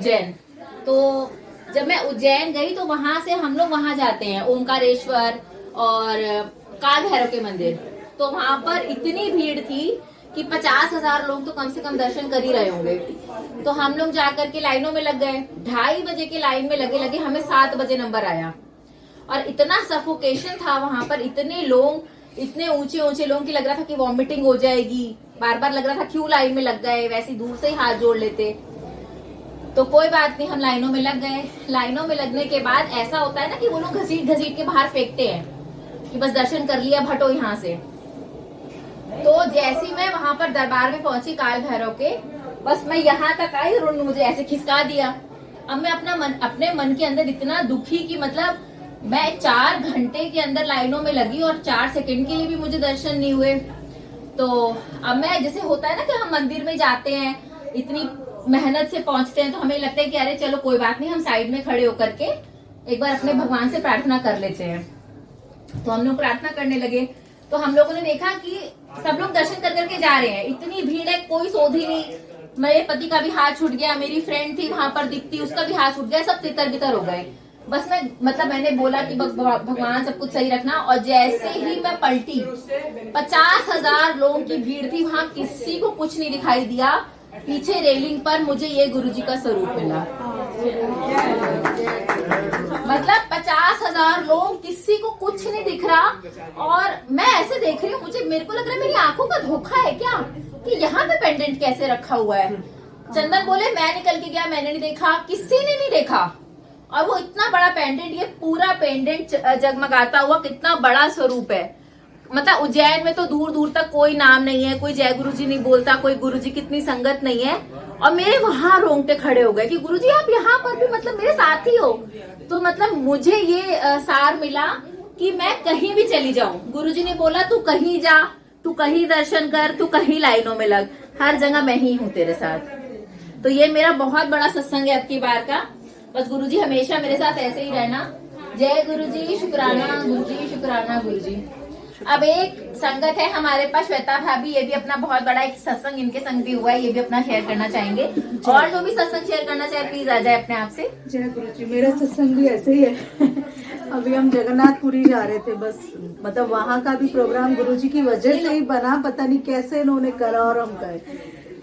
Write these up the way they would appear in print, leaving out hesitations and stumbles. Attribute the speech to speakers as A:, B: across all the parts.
A: उज्जैन। तो जब मैं उज्जैन गई तो वहां से हम लोग वहां जाते हैं ओमकारेश्वर और काल भैरव के मंदिर। तो वहां पर इतनी भीड़ थी कि 50,000 लोग तो कम से कम दर्शन कर ही रहे होंगे। तो हम लोग जाकर के लाइनों में लग गए, 2:30 बजे के लाइन में लगे लगे हमें 7 बजे नंबर आया। और इतना सफोकेशन था वहां पर, इतने लोग, इतने ऊंचे ऊंचे लोगों की लग रहा था कि वॉमिटिंग हो जाएगी। बार बार लग रहा था क्यों लाइन में लग गए, वैसे दूर से ही हाथ जोड़ लेते। तो कोई बात नहीं, हम लाइनों में लग गए। लाइनों में लगने के बाद ऐसा होता है ना कि वो लोग घसीट घसीट के बाहर फेंकते हैं कि बस दर्शन कर लिया, हटो यहाँ से। तो जैसे ही मैं वहां पर दरबार में पहुंची काल भैरव के, बस मैं यहाँ तक आई और उन्होंने मुझे ऐसे खिसका दिया। अब मैं अपने मन के अंदर इतना दुखी कि मतलब मैं 4 घंटे के अंदर लाइनों में लगी और 4 सेकंड के लिए भी मुझे दर्शन नहीं हुए। तो अब मैं, जैसे होता है ना कि हम मंदिर में जाते हैं, इतनी मेहनत से पहुंचते हैं, तो हमें लगता है कि अरे चलो कोई बात नहीं, हम साइड में खड़े होकर के एक बार अपने भगवान से प्रार्थना कर लेते हैं। तो हम लोग प्रार्थना करने लगे। तो हम लोगों ने देखा कि सब लोग दर्शन कर करके जा रहे हैं, इतनी भीड़ है, कोई सोध ही नहीं। मेरे पति का भी हाथ छूट गया, मेरी फ्रेंड थी वहां पर दिखती, उसका भी हाथ छूट गया, सब तितर बितर हो गए। बस मैंने बोला कि भगवान सब कुछ सही रखना। और जैसे ही मैं पलटी, 50,000 लोगों की भीड़ थी, वहां किसी को कुछ नहीं दिखाई दिया। पीछे रेलिंग पर मुझे ये गुरुजी का स्वरूप मिला। मतलब 50,000 लोग, किसी को कुछ नहीं दिख रहा। और मैं ऐसे देख रही हूँ, मेरे को लग रहा है मेरी आंखों का धोखा है क्या कि यहाँ पे पेंडेंट कैसे रखा हुआ है। चंदन बोले मैं निकल के गया, मैंने नहीं देखा, किसी ने नहीं देखा। और वो इतना बड़ा पेंडेंट, ये पूरा पेंडेंट जगमगाता हुआ कितना बड़ा स्वरूप है। मतलब उज्जैन में तो दूर दूर तक कोई नाम नहीं है, कोई जय गुरुजी नहीं बोलता, कोई गुरुजी की इतनी संगत नहीं है। और मेरे वहां रोंगटे खड़े हो गए कि गुरुजी आप यहाँ पर भी मतलब मेरे साथ ही हो। तो मतलब मुझे ये सार मिला कि मैं कहीं भी चली जाऊं, गुरुजी ने बोला तू कहीं जा, तू कहीं दर्शन कर, तू कहीं लाइनों में लग, हर जगह मैं ही हूँ तेरे साथ। तो ये मेरा बहुत बड़ा सत्संग है अब की बार का। बस गुरुजी हमेशा मेरे साथ ऐसे ही रहना। जय गुरुजी, शुक्राना गुरुजी, शुक्राना गुरुजी। अब एक संगत है हमारे पास, श्वेता भाभी, ये भी अपना बहुत बड़ा एक सत्संग इनके संग भी हुआ है, ये भी अपना शेयर करना चाहेंगे। और जो भी सत्संग शेयर करना चाहे प्लीज आ जाए अपने आप से।
B: जय गुरुजी। मेरा सत्संग भी ऐसे ही है। अभी हम जगन्नाथपुरी जा रहे थे, बस मतलब वहाँ का भी प्रोग्राम गुरुजी की वजह से ही बना, पता नहीं कैसे इन्होंने करा और हम गए।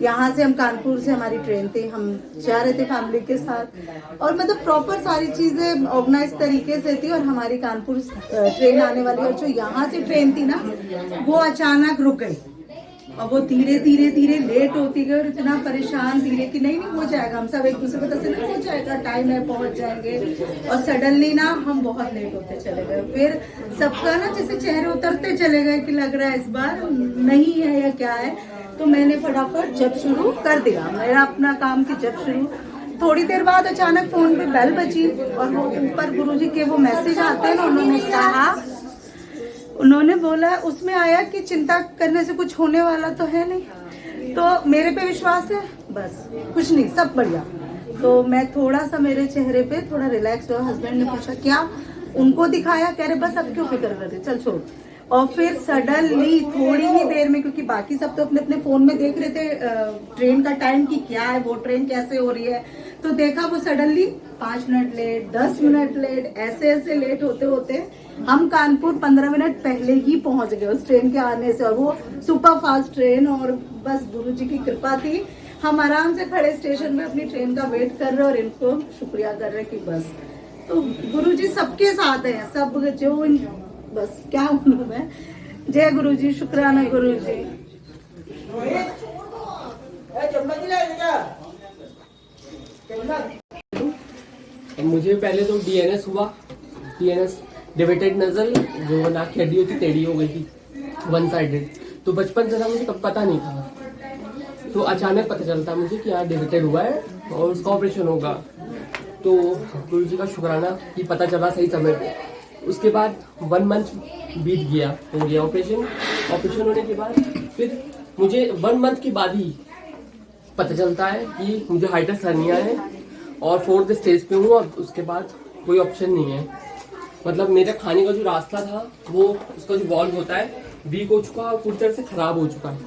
B: यहाँ से हम कानपुर से हमारी ट्रेन थी, हम जा रहे थे फैमिली के साथ, और मतलब प्रॉपर सारी चीजें ऑर्गेनाइज तरीके से थी। और हमारी कानपुर ट्रेन आने वाली, और जो यहाँ से ट्रेन थी ना वो अचानक रुक गई, और वो धीरे धीरे धीरे लेट होती गई। और इतना परेशान धीरे कि नहीं हो जाएगा, हम सब एक दूसरे को दसे नहीं हो जाएगा, टाइम है, पहुंच जाएंगे। और सडनली ना हम बहुत लेट होते चले गए। फिर सबका ना जैसे चेहरे उतरते चले गए कि लग रहा है इस बार नहीं है या क्या है। तो मैंने फटाफट जप शुरू कर दिया, मेरा अपना काम की जप शुरू। थोड़ी देर बाद अचानक फोन पे बेल बजी, और वो ऊपर गुरुजी के वो मैसेज आते हैं ना, उन्होंने बोला, उसमें आया कि चिंता करने से कुछ होने वाला तो है नहीं। तो मेरे पे विश्वास है, बस कुछ नहीं, सब बढ़िया। तो मैं थोड़ा सा, मेरे चेहरे पे थोड़ा रिलैक्स हुआ। हस्बैंड ने पूछा क्या, उनको दिखाया, कह रहे बस अब क्यों फिक्र कर रहे, चल छोड़। और फिर सडनली थोड़ी ही देर में, क्योंकि बाकी सब तो अपने अपने फोन में देख रहे थे ट्रेन का टाइम की क्या है, वो ट्रेन कैसे हो रही है, तो देखा वो suddenly 5 minute late, 10 minute late, ऐसे ऐसे लेट होते होते हम कानपुर 15 मिनट पहले ही पहुंच गए उस ट्रेन के आने से। और वो सुपर फास्ट ट्रेन, और बस गुरुजी की कृपा थी, हम आराम से खड़े स्टेशन में अपनी ट्रेन का वेट कर रहे और इनको शुक्रिया कर रहे कि बस। तो गुरुजी सबके साथ है, सब जो बस क्या बोलूं मैं। जय गुरुजी, शुक्राना गुरुजी।
C: मुझे पहले तो डीएनएस हुआ, डीएनएस डिवेटेड नजल, जो नाक की हड्डी होती टेढ़ी हो गई थी, 1 साइडेड। तो बचपन से ना मुझे कब पता नहीं था, तो अचानक पता चलता मुझे कि यहाँ डिवेटेड हुआ है और उसका ऑपरेशन होगा। तो गुरुजी का शुक्राना कि पता चला सही समय पे। उसके बाद 1 मंथ बीत गया, हो गया ऑपरेशन होने के बाद फिर मुझे 1 मंथ के बाद ही पता चलता है कि मुझे हाइटस हर्निया है और 4th स्टेज पे हूँ, और उसके बाद कोई ऑप्शन नहीं है। मतलब मेरा खाने का जो रास्ता था, वो उसका जो वॉल्व होता है वीक हो चुका और पूरी तरह से खराब हो चुका है।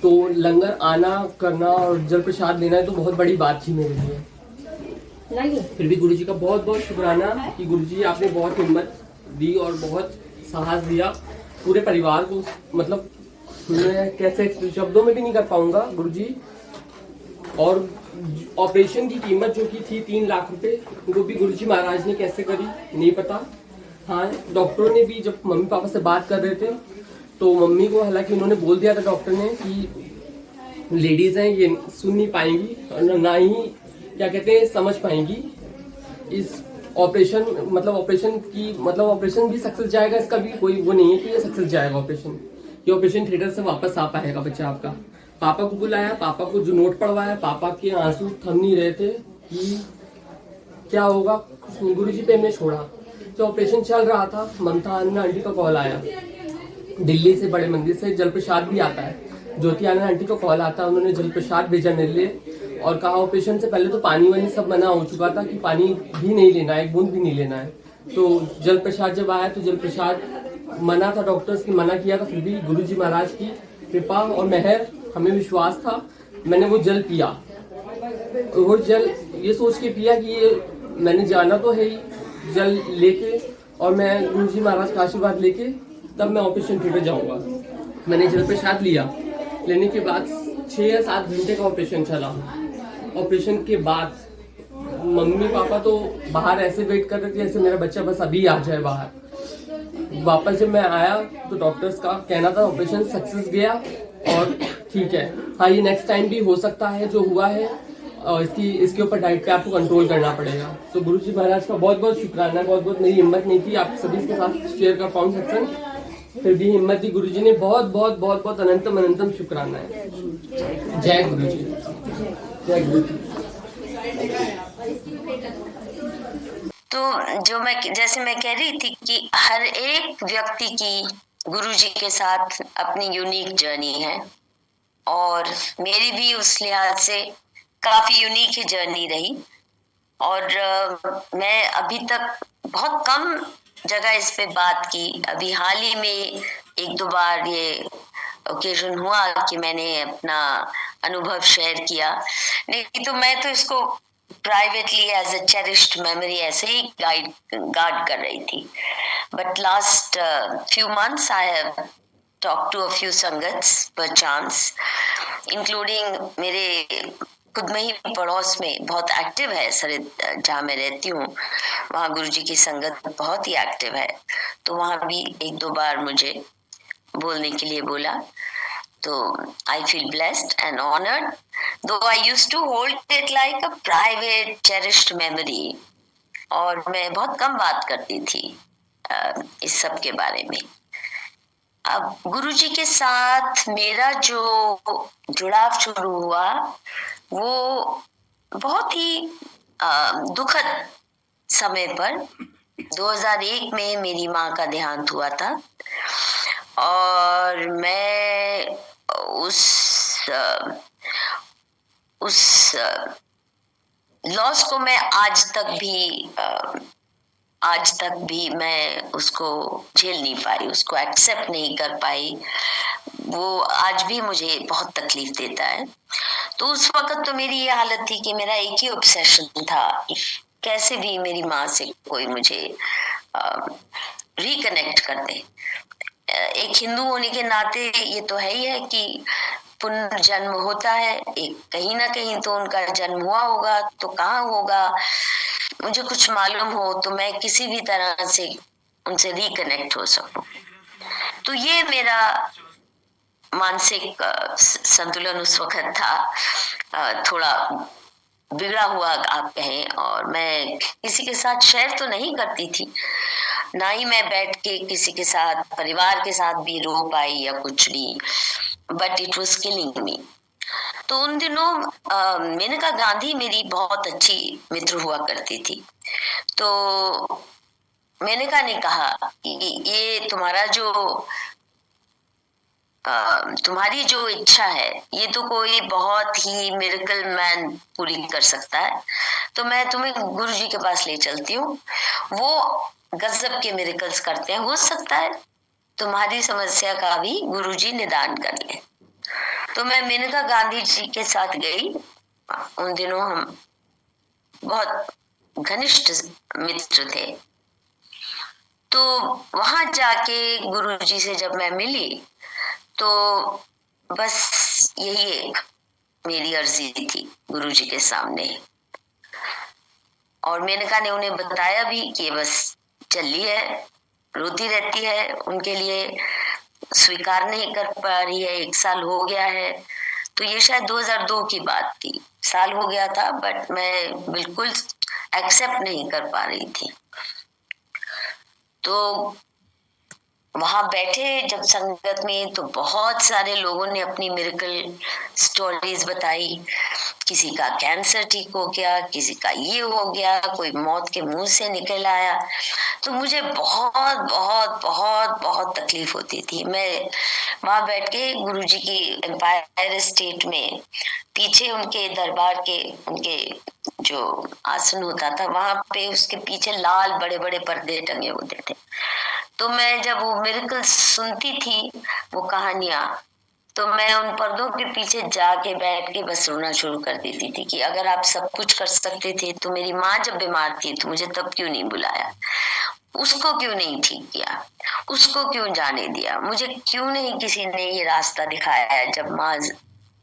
C: तो लंगर आना करना और जल प्रसाद लेना तो बहुत बड़ी बात थी मेरे लिए।
A: नहीं
C: फिर भी गुरुजी का बहुत बहुत शुक्राना कि गुरुजी आपने बहुत हिम्मत दी और बहुत साहस दिया पूरे परिवार को। मतलब मैं कैसे शब्दों में भी नहीं कर पाऊंगा गुरुजी। और ऑपरेशन की कीमत जो की थी 3 लाख रुपए, वो भी गुरुजी महाराज ने कैसे करी नहीं पता। हाँ, डॉक्टरों ने भी जब मम्मी पापा से बात कर रहे थे तो मम्मी को हालांकि उन्होंने बोल दिया था डॉक्टर ने कि लेडीज हैं ये सुन नहीं पाएंगी और ना ही क्या कहते हैं समझ पाएंगी इस ऑपरेशन। मतलब ऑपरेशन भी सक्सेस जाएगा, इसका भी कोई वो नहीं है कि ये सक्सेस जाएगा ऑपरेशन। ये ऑपरेशन थिएटर से वापस आ पाएगा बच्चा आपका। पापा को बुलाया, पापा को जो नोट पढ़वाया, पापा के आंसू थम नहीं रहे थे कि क्या होगा कुछ नहीं। गुरुजी पे हमने छोड़ा। जो ऑपरेशन चल रहा था ममता आंटी का कॉल आया दिल्ली से, बड़े मंदिर से जल प्रसाद भी आता है। ज्योति आंटी का कॉल आता है, उन्होंने जल प्रसाद भेजा मेरे लिए और कहा ऑपरेशन से पहले तो पानी वानी सब मना हो चुका था कि पानी भी नहीं लेना है, एक बूंद भी नहीं लेना है। तो जल प्रसाद जब आया तो जल प्रसाद मना था, डॉक्टर्स ने मना किया था, फिर भी गुरुजी महाराज की कृपा और मेहर, हमें विश्वास था, मैंने वो जल पिया। वो जल ये सोच के पिया कि ये मैंने जाना तो है ही, जल लेके और मैं गुरुजी महाराज का आशीर्वाद लेके तब मैं ऑपरेशन थिएटर जाऊंगा। मैंने जल प्रसाद लिया, लेने के बाद 6 या 7 घंटे का ऑपरेशन चला। ऑपरेशन के बाद मम्मी पापा तो बाहर ऐसे वेट कर रहे थे जैसे मेरा बच्चा बस अभी आ जाए बाहर। वापस जब मैं आया तो डॉक्टर्स का कहना था ऑपरेशन सक्सेस गया और ठीक है, हाँ ये नेक्स्ट टाइम भी हो सकता है जो हुआ है, और इसके ऊपर डाइट पे आपको कंट्रोल करना पड़ेगा। तो गुरुजी महाराज का बहुत बहुत शुक्राना। बहुत बहुत मेरी हिम्मत नहीं थी आप सभी के साथ शेयर कर पाऊँ सत्संग, फिर भी हिम्मत दी गुरुजी ने। बहुत बहुत बहुत बहुत अनंतम अनंतम शुक्राना है। जय गुरुजी, जय गुरुजी।
D: तो जैसे मैं कह रही थी कि हर एक व्यक्ति की गुरुजी के साथ अपनी यूनिक जर्नी है और मेरी भी उस लिहाज से काफी यूनिक ही जर्नी रही। और मैं अभी तक बहुत कम जगह इस पे बात की। अभी हाल ही में 1-2 बार ये ओकेजन हुआ कि मैंने अपना अनुभव शेयर किया, नहीं तो मैं तो इसको privately as a cherished memory ऐसे ही गार्ड कर रही थी। But last few months I have talked to a few sangats per chance, including मेरे खुद में ही पड़ोस में बहुत एक्टिव है सर, जहाँ मैं रहती हूँ वहाँ गुरुजी की संगत बहुत ही एक्टिव है। तो वहाँ भी 1-2 बार मुझे बोलने के लिए बोला। तो I feel blessed and honored, though I used to hold it like a private cherished memory, और मैं बहुत कम बात करती थी इस सब के बारे में। अब गुरुजी के साथ मेरा जो जुड़ाव शुरू हुआ वो बहुत ही दुखद समय पर 2001 में मेरी माँ का देहांत हुआ था और मैं उस लॉस को मैं आज तक भी मैं उसको झेल नहीं पाई, उसको एक्सेप्ट नहीं कर पाई। वो आज भी मुझे बहुत तकलीफ देता है। तो उस वक्त तो मेरी ये हालत थी कि मेरा एक ही ऑब्सेशन था, कैसे भी मेरी माँ से कोई मुझे रिकनेक्ट कर दे। एक हिंदू होने के नाते ये तो है ही है कि पुनर्जन्म होता है, एक कहीं ना कहीं तो उनका जन्म हुआ होगा, तो कहाँ होगा मुझे कुछ मालूम हो तो मैं किसी भी तरह से उनसे रिकनेक्ट हो सकूं। तो ये मेरा मानसिक संतुलन उस वक्त था, थोड़ा बिगड़ा हुआ आप कहें, और मैं किसी के साथ शेयर तो नहीं करती थी, ना ही मैं बैठ के किसी के साथ परिवार के साथ भी रो पाई या कुछ भी, बट इट वाज किलिंग मी। तो उन दिनों मेनका गांधी मेरी बहुत अच्छी मित्र हुआ करती थी। तो मेनका ने कहा कि ये तुम्हारी जो इच्छा है ये तो कोई बहुत ही मिरेकल मैन पूरी कर सकता है, तो मैं तुम्हें गुरुजी के पास ले चलती हूँ, वो गजब के मिरेकल्स करते हैं, हो सकता है तुम्हारी समस्या का भी गुरुजी निदान कर ले। तो मैं मेनका गांधी जी के साथ गई। उन दिनों हम बहुत घनिष्ठ मित्र थे। तो वहां जाके गुरुजी से जब मैं मिली तो बस यही एक मेरी अर्जी थी गुरुजी के सामने, और मेनका ने उन्हें बताया भी कि बस चली है, रोती रहती है, उनके लिए स्वीकार नहीं कर पा रही है, 1 साल हो गया है। तो ये शायद 2002 की बात थी, साल हो गया था, बट मैं बिल्कुल एक्सेप्ट नहीं कर पा रही थी। तो वहां बैठे जब संगत में तो बहुत सारे लोगों ने अपनी मिरेकल स्टोरीज बताई। किसी का कैंसर ठीक हो गया, किसी का ये हो गया, कोई मौत के मुंह से निकल आया। तो मुझे बहुत बहुत बहुत बहुत तकलीफ होती थी। मैं वहां बैठ के गुरुजी की एम्पायर स्टेट में पीछे उनके दरबार के उनके जो आसन होता था वहां पे उसके पीछे लाल बड़े बड़े पर्दे टंगे होते थे। तो मैं जब वो मिरेकल सुनती थी, वो कहानियां, तो मैं उन पर्दों के पीछे जाके बैठ के बस रोना शुरू कर देती थी कि अगर आप सब कुछ कर सकते थे तो मेरी माँ जब बीमार थी तो मुझे तब क्यों नहीं बुलाया, उसको क्यों नहीं ठीक किया, उसको क्यों जाने दिया, मुझे क्यों नहीं किसी ने ये रास्ता दिखाया जब माँ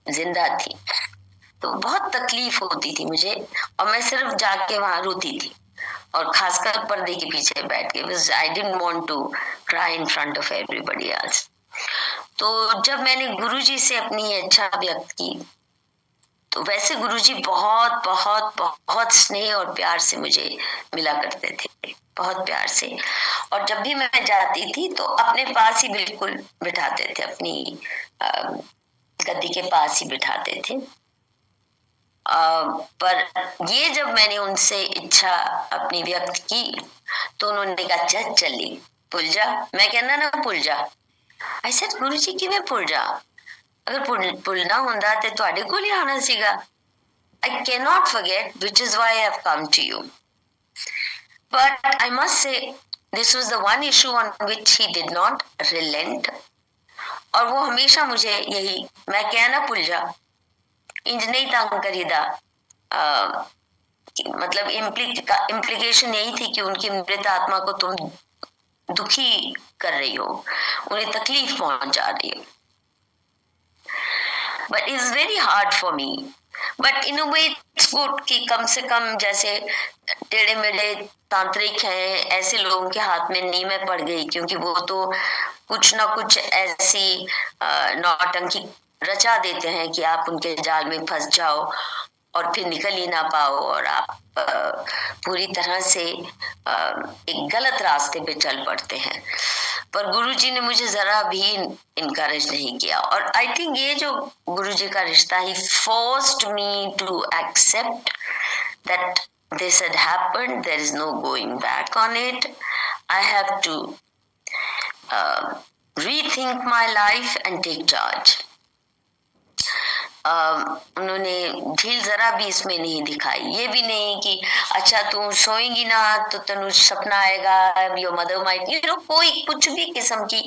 D: जिंदा थी। तो बहुत तकलीफ होती थी मुझे, और मैं सिर्फ जाके वहां रोती थी, और खासकर पर्दे के पीछे बैठ के, because I didn't want to cry in front of everybody else. तो जब मैंने गुरुजी से अपनी इच्छा व्यक्त की तो वैसे गुरुजी बहुत बहुत बहुत स्नेह और प्यार से मुझे मिला करते थे, बहुत प्यार से। और जब भी मैं जाती थी तो अपने पास ही बिल्कुल बिठाते थे, अपनी गद्दी के पास ही बिठाते थे। पर ये जब मैंने उनसे इच्छा अपनी व्यक्त की तो उन्होंने कहा चली भुल जा। मैं कहना ना भुल जा। I said गुरुजी किवें भुल जा, अगर भुलना ਹੁੰਦਾ ਤੇ ਤੁਹਾਡੇ ਕੋਲ ਹੀ ਆਣਾ ਸੀਗਾ। I cannot forget, which is why I have come to you. But I must say this was the one issue on which he did not relent, और वो हमेशा मुझे यही, मैं क्या ना भूल जा, इंज नहीं तंग करीदा, मतलब इम्प्लीकेशन यही थी कि उनकी मृत आत्मा को तुम दुखी कर रही हो, उन्हें तकलीफ पहुंचा रही हो। But it's very hard for me, but in a way it's good कि कम से कम जैसे टेढ़े मेढ़े तांत्रिक हैं ऐसे लोगों के हाथ में नहीं मैं पड़ गई, क्योंकि वो तो कुछ ना कुछ ऐसी नौटंकी रचा देते हैं कि आप उनके जाल में फंस जाओ और फिर निकल ही ना पाओ, और आप पूरी तरह से एक गलत रास्ते पे चल पड़ते हैं। पर गुरुजी ने मुझे जरा भी इनकरेज नहीं किया, और आई थिंक ये जो गुरुजी का रिश्ता ही forced me to accept that this had happened, there is no going back on it. I have to rethink my life and take charge. उन्होंने ढील जरा भी इसमें नहीं दिखाई, ये भी नहीं कि अच्छा तू सोएंगी ना तो तेनू सपना आएगा, your mother might, you know, कोई कुछ भी किस्म की,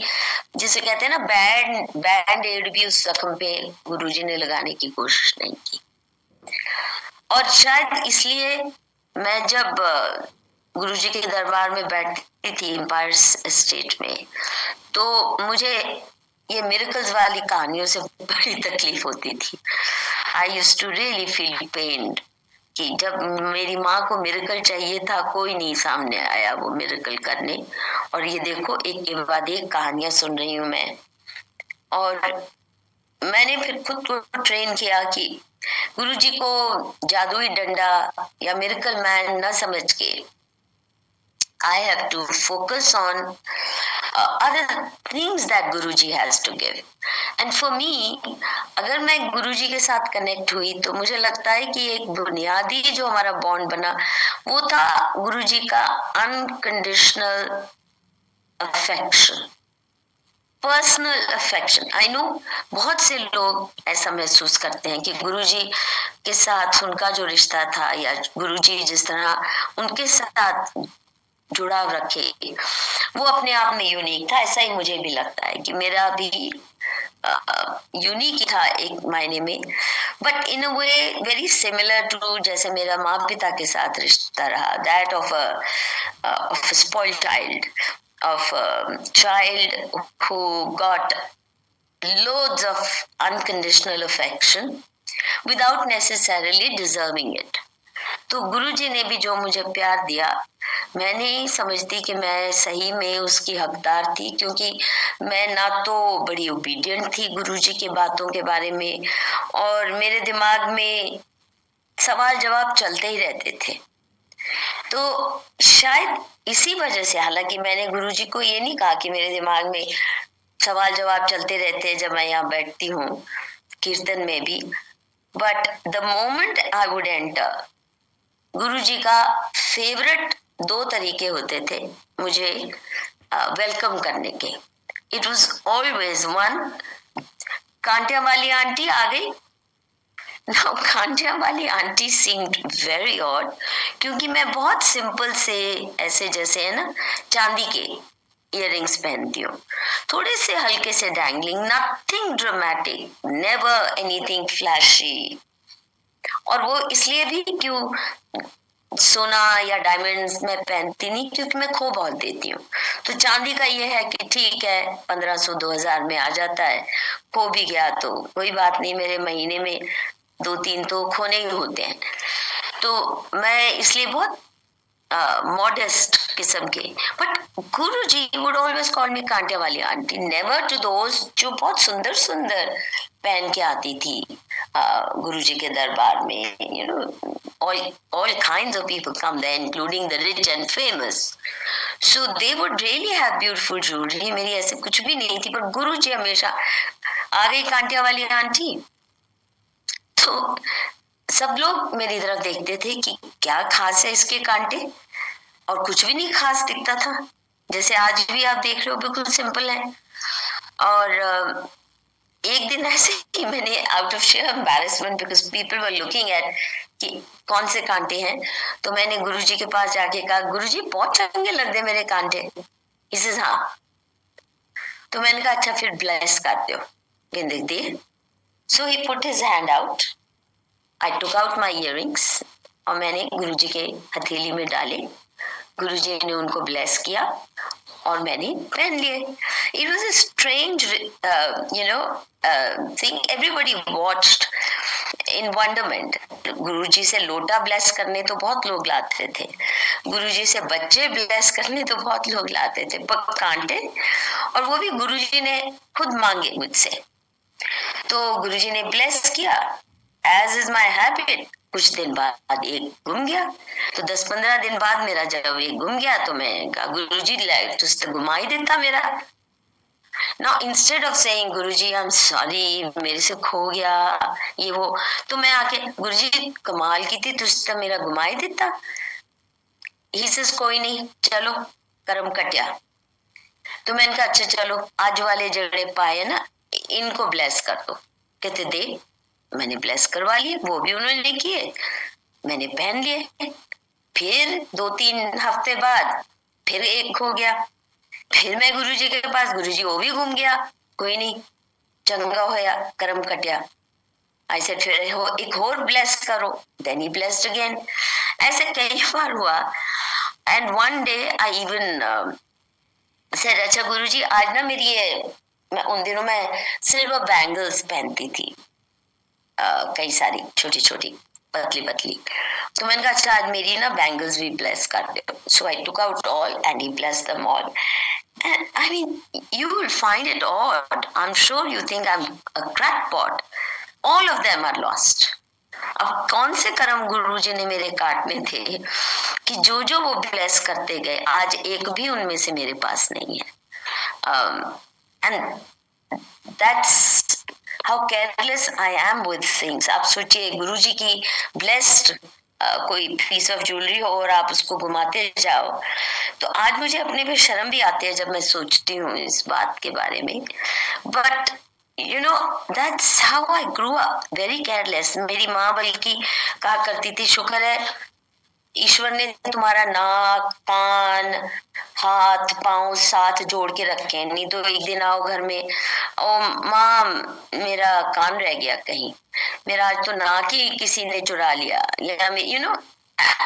D: जिसे कहते हैं ना बैंड एड भी उस जख्म पे गुरुजी ने लगाने की कोशिश नहीं की। और शायद इसलिए मैं जब गुरुजी के दरबार में बैठती थी एम्पायर स्टेट में, तो मुझे ये मिरेकल्स वाली कहानियों से बड़ी तकलीफ होती थी। I used to really feel pained कि जब मेरी माँ को मिरेकल चाहिए था, कोई नहीं सामने आया वो मिरेकल करने, और ये देखो एक के बाद एक कहानियां सुन रही हूँ मैं। और मैंने फिर खुद को ट्रेन किया कि गुरुजी को जादुई डंडा या मिरेकल मैन न समझ के I have to focus on other things that Guruji has to give. And for me, अगर मैं गुरुजी के साथ कनेक्ट हुई तो मुझे लगता है कि एक बुनियादी जो हमारा बॉन्ड बना वो था गुरुजी का unconditional affection, personal affection. I know बहुत से लोग ऐसा महसूस करते हैं कि गुरुजी के साथ उनका जो रिश्ता था, या गुरुजी जिस तरह उनके साथ जुड़ाव रखे, वो अपने आप में यूनिक था। ऐसा ही मुझे भी लगता है कि मेरा भी यूनिक था एक मायने में, but in a way very similar to जैसे मेरा माँ पिता के साथ रिश्ता रहा, that of a spoiled child, of child who got loads of unconditional affection without necessarily deserving it. तो गुरुजी ने भी जो मुझे प्यार दिया, मैं नहीं समझती कि मैं सही में उसकी हकदार थी, क्योंकि मैं ना तो बड़ी ओबीडियंट थी गुरुजी की बातों के बारे में, और मेरे दिमाग में सवाल जवाब चलते ही रहते थे। तो शायद इसी वजह से, हालांकि मैंने गुरुजी को ये नहीं कहा कि मेरे दिमाग में सवाल जवाब चलते रहते हैं जब मैं यहाँ बैठती हूँ कीर्तन में भी, but the moment I would enter, Guruji का फेवरेट 2 तरीके होते थे मुझे वेलकम करने के। It was always one, Kantia वाली आंटी आ गई। Now, कांटिया वाली आंटी seemed very odd, क्योंकि मैं बहुत सिंपल से, ऐसे जैसे है ना चांदी के इयररिंग्स पहनती हूँ, थोड़े से हल्के से dangling, nothing dramatic, never anything flashy. और वो इसलिए भी क्यों सोना या डायमंड्स में पहनती नहीं, क्योंकि मैं खो बहुत देती हूँ। तो चांदी का ये है कि ठीक है 1500-2000 में आ जाता है, खो भी गया तो कोई बात नहीं, मेरे महीने में 2-3 तो खोने ही होते हैं। तो मैं इसलिए बहुत मॉडेस्ट किस्म के, but Guruji would always call मी कांटिया वाली आंटी, नेवर टू दोज जो बहुत सुंदर सुंदर पहन के आती थी गुरुजी के दरबार में। You know all kinds of people come there, including the rich and famous, so they would really have beautiful jewelry। मेरी ऐसे कुछ भी नहीं थी, पर गुरुजी हमेशा आ गई कांटिया वाली आंटी, तो सब लोग मेरी तरफ देखते थे कि क्या खास है इसके कांटे, और कुछ भी नहीं खास दिखता था, जैसे आज भी आप देख रहे हो बिल्कुल सिंपल है। और एक दिन ऐसे ही मैंने out of share embarrassment, because people were looking at कि कौन से कांटे हैं, तो मैंने गुरुजी के पास जाके कहा, गुरुजी बहुत चंगे लग रहे मेरे कांटे। इसे हाँ, तो मैंने कहा अच्छा फिर ब्लेस कर दो, कहते दे। So he put his hand out, I took out my earrings, और मैंने गुरुजी के हथेली में डाले, गुरुजी ने उनको ब्लेस किया और मैंने पहन लिए। It was a strange thing, everybody watched in wonderment. Guruji से लोटा ब्लेस करने तो बहुत लोग लाते थे, गुरुजी से बच्चे ब्लेस करने तो बहुत लोग लाते थे, पर कांटे, और वो भी गुरुजी ने खुद मांगे मुझसे। तो गुरुजी ने ब्लेस किया, एज इज माई हैबिट। कुछ दिन बाद एक गुम गया, तो 10-15 दिन बाद मेरा जब एक गुम गया, तो मैं कहा गुरुजी तुझसे गुमा ही देता मेरा। Now instead of saying Guruji I am sorry मेरे से खो गया ये वो, तो मैं आके गुरुजी कमाल की थी, तुझसे मेरा गुमा ही देता। He says कोई नहीं, चलो कर्म कटिया। तो मैंने कहा अच्छा चलो आज वाले जड़े पाए ना, इनको ब्लेस कर दो। कहते दे, मैंने ब्लेस करवा लिए, वो भी उन्होंने किए, मैंने पहन लिए। फिर 2-3 हफ्ते बाद फिर एक हो गया, फिर मैं गुरुजी के पास, गुरुजी वो भी घूम गया, कोई नहीं, चंगा होया, कर्म कटिया। ऐसे फिर एक और ब्लेस करो, देन ही ब्लेस्ड अगेन। ऐसे कई बार हुआ। And one day I even said अच्छा गुरुजी आज ना मेरी ये, मैं उन दिनों में सिल्वर बैंगल्स पहनती थी, कई सारी छोटी छोटी पतली पतली, तो मैंने कहा अच्छा आज मेरी ना बैंगल्स भी ब्लेस कर दो। So I took out all and he blessed them all. And I mean, you will find it odd. I'm sure you think I'm a crackpot. All of them are lost. अब कौन से कर्म गुरुजी ने मेरे काटने थे कि जो जो वो ब्लेस करते गए, आज एक भी उनमें से मेरे पास नहीं है। And that's how careless I am with things. आप सोचिए गुरुजी की blessed कोई पीस ऑफ ज्वेलरी हो और आप उसको घुमाते जाओ, तो आज मुझे अपने पे शर्म भी आती है जब मैं सोचती हूँ इस बात के बारे में। But you no that's how I grew up, very careless. मेरी माँ बल्कि कहा करती थी शुक्र है ईश्वर ने तुम्हारा नाक, कान, हाथ, पांव साथ जोड़ के रखे हैं, नहीं तो एक दिन आओ घर में, ओ माँ मेरा कान रह गया कहीं, मेरा आज तो नाक ही किसी ने चुरा लिया, या you know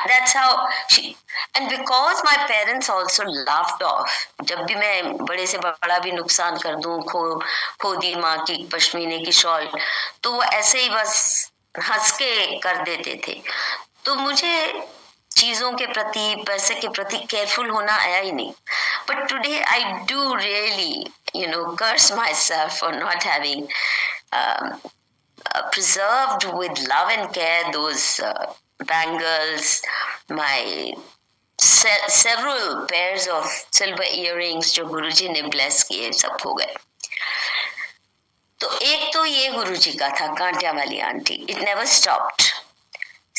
D: that's how she, and because my parents also laughed off, जब भी मैं बड़े से बड़ा भी नुकसान कर दूं, खो दी माँ की पश्मीने की शॉल, तो वो ऐसे ही बस हंस के कर देते थे। तो मुझे चीजों के प्रति, पैसे के प्रति केयरफुल होना आया ही नहीं। But today I do really curse myself for not having preserved with love and care those bangles, my several pairs of silver earrings जो गुरुजी ने bless किए, सब हो गए। तो एक तो ये गुरुजी का था, कांटिया वाली aunty, it never stopped.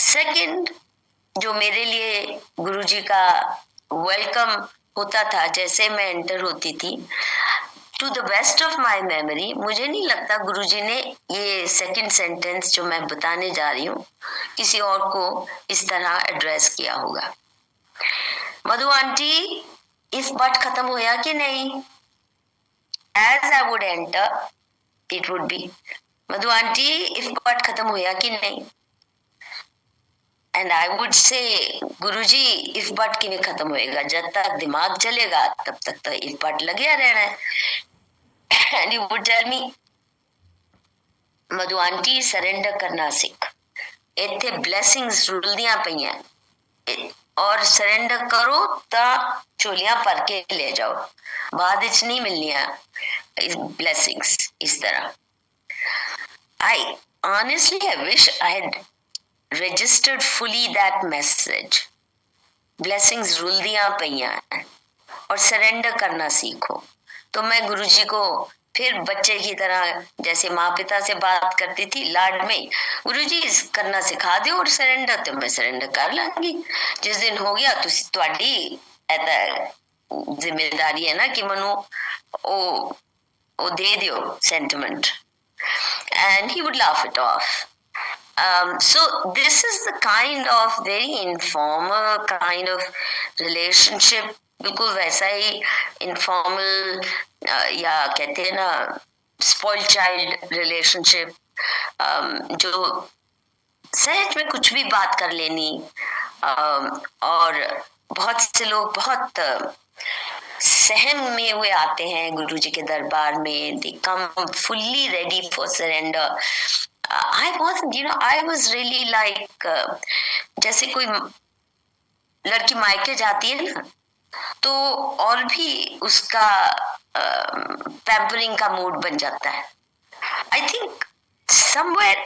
D: Second, जो मेरे लिए गुरुजी का वेलकम होता था, जैसे मैं एंटर होती थी, to the best of my memory, मुझे नहीं लगता गुरुजी ने ये सेकंड सेंटेंस जो मैं बताने जा रही हूँ किसी और को इस तरह एड्रेस किया होगा। मधु आंटी, इस बट खत्म होया कि नहीं? As I would enter it would be, Madhu aunty if but खत्म होया कि नहीं? And I would say Guruji if but किवें खत्म होएगा, जब तक दिमाग चलेगा तब तक तो इफ बट लगे रहना है। And you would tell me, Madhu aunty surrender करना सीख, इत्थे ब्लेसिंग्स रुलदियां पईयां, और सरेंडर करो ता झोलियां भर के ले जाओ, बाद विच नहीं मिलनियां ब्लेसिंग्स इस तरह। आई honestly I wish I had registered fully that message, blessings रुलदियां पईयां और सरेंडर करना सीखो। तो मैं गुरुजी को फिर बच्चे की तरह, जैसे माँ पिता से बात करती थी लाड में, गुरुजी करना सिखा दो और सरेंडर, तो मैं सरेंडर कर लांगी। जिस दिन हो गया तुहाडी जिम्मेदारी है ना कि मनु ओ दे दियो sentiment, and he would laugh it off. So this is the kind of very informal kind of relationship, बिल्कुल वैसा ही informal या कहते हैं ना spoiled child relationship, जो सहज में कुछ भी बात कर लेनी, और बहुत से लोग बहुत सहम में हुए आते हैं गुरुजी के दरबार में, they come fully ready for surrender. I wasn't, I was really like, जैसे कोई लड़की मायके जाती है ना, तो और भी उसका पैम्परिंग का मूड बन जाता है। I think somewhere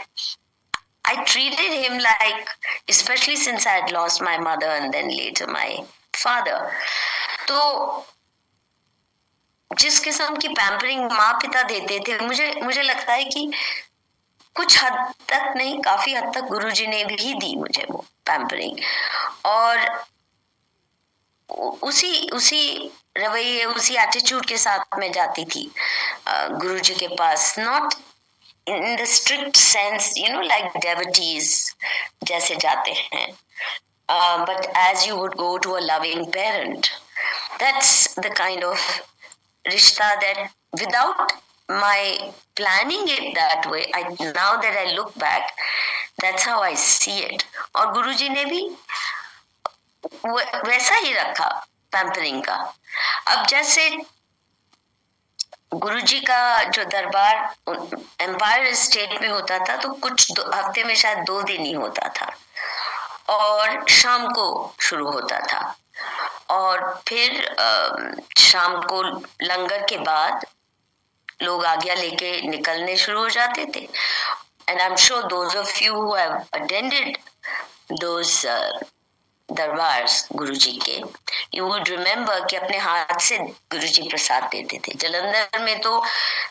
D: I treated him like, especially since I had lost my mother and then later my father, तो जिस किस्म की पैम्परिंग माँ पिता देते थे, मुझे लगता है कि कुछ हद तक नहीं, काफी हद तक गुरुजी ने भी दी मुझे वो पैम्परिंग, और उसी रवैये, उसी एटीट्यूड के साथ मैं जाती थी गुरुजी के पास, not in the strict sense like devotees जैसे जाते हैं, but as you would go to a loving parent. That's the kind of rishta that, without my planning it that way, now that I look back, that's how I see it. और गुरुजी ने भी वैसा ही रखा pampering का। अब जैसे गुरुजी का जो दरबार एम्पायर स्टेट में होता था, तो कुछ हफ्ते में शायद 2 दिन ही होता था, और शाम को शुरू होता था, और फिर शाम को लंगर के बाद लोग आज्ञा लेके निकलने शुरू हो जाते थे। And I am sure those of you who have attended those darbars Guruji के, यू वुड रिमेम्बर कि अपने हाथ से गुरुजी प्रसाद देते थे। जलंधर में तो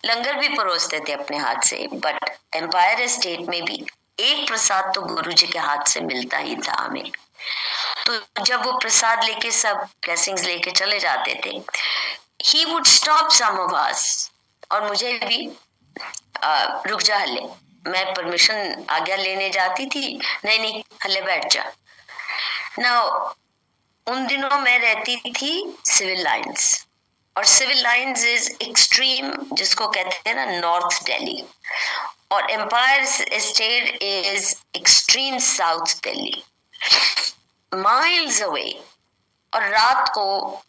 D: लंगर भी परोसते थे अपने हाथ से, बट एम्पायर स्टेट में भी एक प्रसाद तो गुरुजी के हाथ से मिलता ही था हमें। तो जब वो प्रसाद लेके सब ब्लेसिंग्स लेके चले जाते थे, he would stop some of us, और मुझे भी रुक जा हल्ले, मैं परमिशन आज्ञा लेने जाती थी, नहीं हल्ले बैठ जा। नाउ उन दिनों मैं रहती थी सिविल लाइंस, और सिविल लाइंस इज एक्सट्रीम, जिसको कहते हैं ना नॉर्थ दिल्ली, और Empire State is extreme south Delhi, miles away. और रात को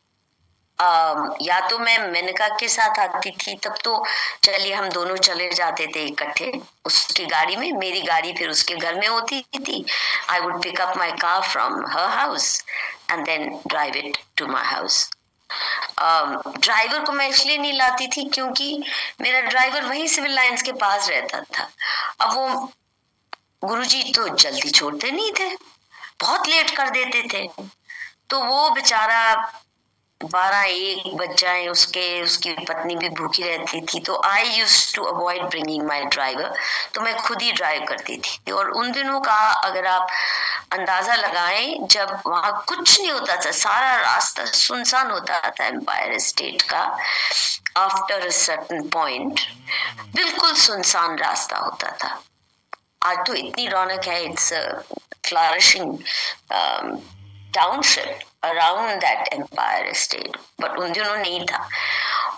D: या तो मैं मेनका के साथ आती थी, तब तो चलिए हम दोनों चले जाते थे इकट्ठे उसकी गाड़ी में, मेरी गाड़ी फिर उसके घर में होती थी। I would pick up my car from her house and then drive it to my house. Driver को मैं इसलिए नहीं लाती थी क्योंकि मेरा ड्राइवर वही सिविल लाइंस के पास रहता था। अब वो गुरुजी तो जल्दी छोड़ते नहीं थे, बहुत लेट कर देते थे, तो वो बेचारा 12-1 बज जाए उसकी पत्नी भी भूखी रहती थी, तो I used to avoid bringing my driver, तो मैं खुद ही ड्राइव करती थी। और उन दिनों का अगर आप अंदाजा लगाएं, जब वहां कुछ नहीं होता था, सारा रास्ता सुनसान होता था एम्पायर स्टेट का, आफ्टर अ सर्टेन पॉइंट बिल्कुल सुनसान रास्ता होता था। आज तो इतनी रौनक है, it's flourishing township around that Empire State, but उन दिनों नहीं था,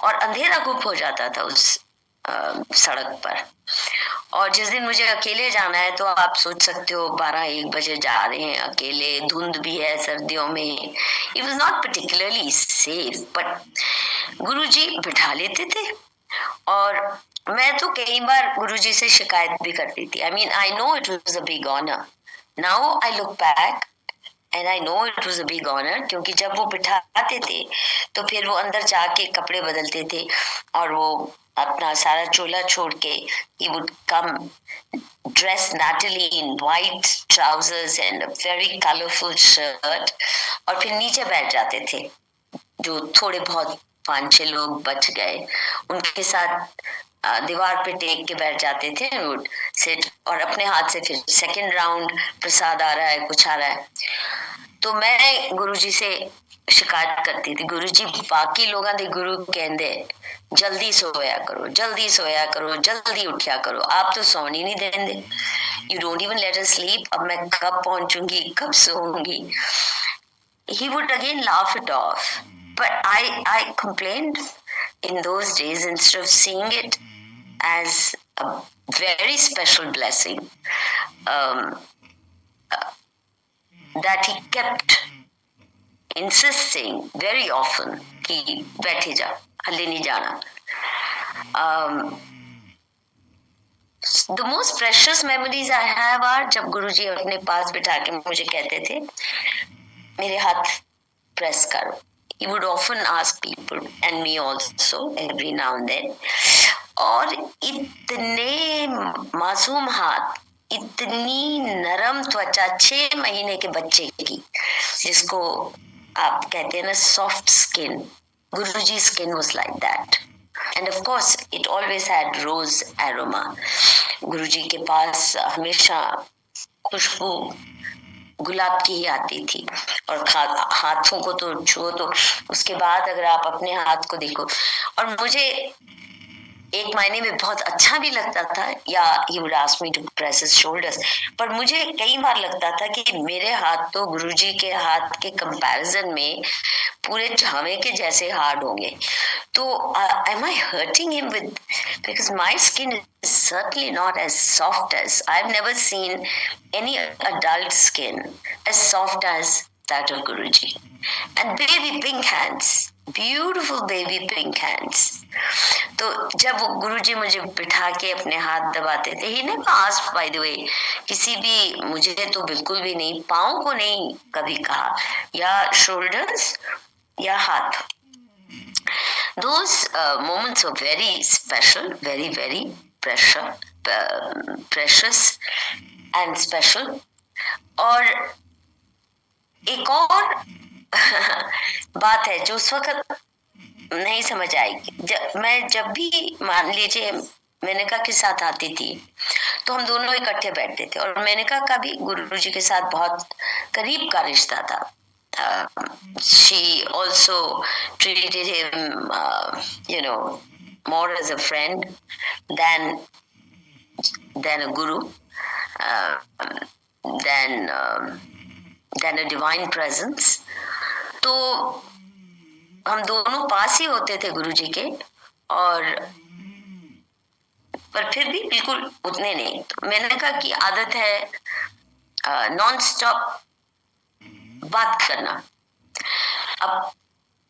D: और अंधेरा खूब हो जाता था उस सड़क पर। और जिस दिन मुझे अकेले जाना है, तो आप सोच सकते हो 12-1 बजे जा रहे हैं अकेले, धुंध भी है सर्दियों में, it was not particularly safe, but Guruji बिठा लेते थे। और मैं तो कई बार गुरुजी से शिकायत भी करती थी। I mean I know it was a big honour, now I look back and I know it was a big honour, क्योंकि जब वो बिठाते थे तो फिर वो अंदर जाके कपड़े बदलते थे, और वो अपना सारा चोला छोड़ के he would come dressed nattily in white trousers and a very colorful shirt, और फिर नीचे बैठ जाते थे। जो थोड़े बहुत 5-6 लोग बच गए, उनके साथ दीवार पे टेक के बैठ जाते थे, वुड सिट, और अपने हाथ से फिर सेकंड राउंड प्रसाद आ रहा है, कुछ आ रहा है, तो मैं गुरुजी से शिकायत करती थी, गुरुजी बाकी लोगों के गुरु कहते जल्दी सोया करो, जल्दी सोया करो, जल्दी उठा करो, आप तो सोन ही नहीं देंगे, you don't even let us sleep, अब मैं कब पहुंचूंगी, कब सोऊंगी। He would again laugh it off, but I complained in those days, instead of seeing it as a very special blessing, that he kept insisting very often कि बैठे जा, हल्ले नहीं जाना। The most precious memories I have are जब गुरुजी अपने पास बिठा के मुझे कहते थे मेरे हाथ प्रेस करो। He would often ask people and me also every now and then, और इतने मासूम हाथ, इतनी नरम त्वचा 6 महीने के बच्चे की, जिसको आप कहते हैं ना soft skin, Guruji skin was like that, and of course it always had rose aroma. गुरुजी के पास हमेशा खुशबू गुलाब की ही आती थी, और हाथों को तो छुओ तो उसके बाद अगर आप अपने हाथ को देखो, और मुझे एक मायने में बहुत अच्छा भी लगता था, या he would ask me to press his shoulders, पर मुझे कई बार लगता था कि मेरे हाथ तो गुरुजी के हाथ के कंपैरिजन में पूरे झावे के जैसे हार्ड होंगे, तो am I hurting him with, because my skin is certainly not as soft as, I've never seen any adult skin as soft as that of Guruji, and baby pink hands, beautiful baby pink hands. तो जब वो गुरुजी मुझे बिठा के अपने हाथ दबाते थे, he never asked by the way, किसी भी, मुझे तो बिल्कुल भी नहीं, पाँव को नहीं कभी कहा, या शोल्डर्स या हाथ। Those moments were very special, very very precious and special. और एक और बात है जो उस वक्त नहीं समझ आएगी, मैं जब भी मान लीजिए मेनका के साथ आती थी तो हम दोनों इकट्ठे बैठते थे, और मेनका का भी गुरुजी के साथ बहुत करीब का रिश्ता था। She also treated him, more as a friend than a guru. Then than a divine presence. तो हम दोनों पास ही होते थे गुरुजी के, और पर फिर भी बिल्कुल उतने नहीं। तो मैंने कहा कि आदत है नॉन स्टॉप बात करना। अब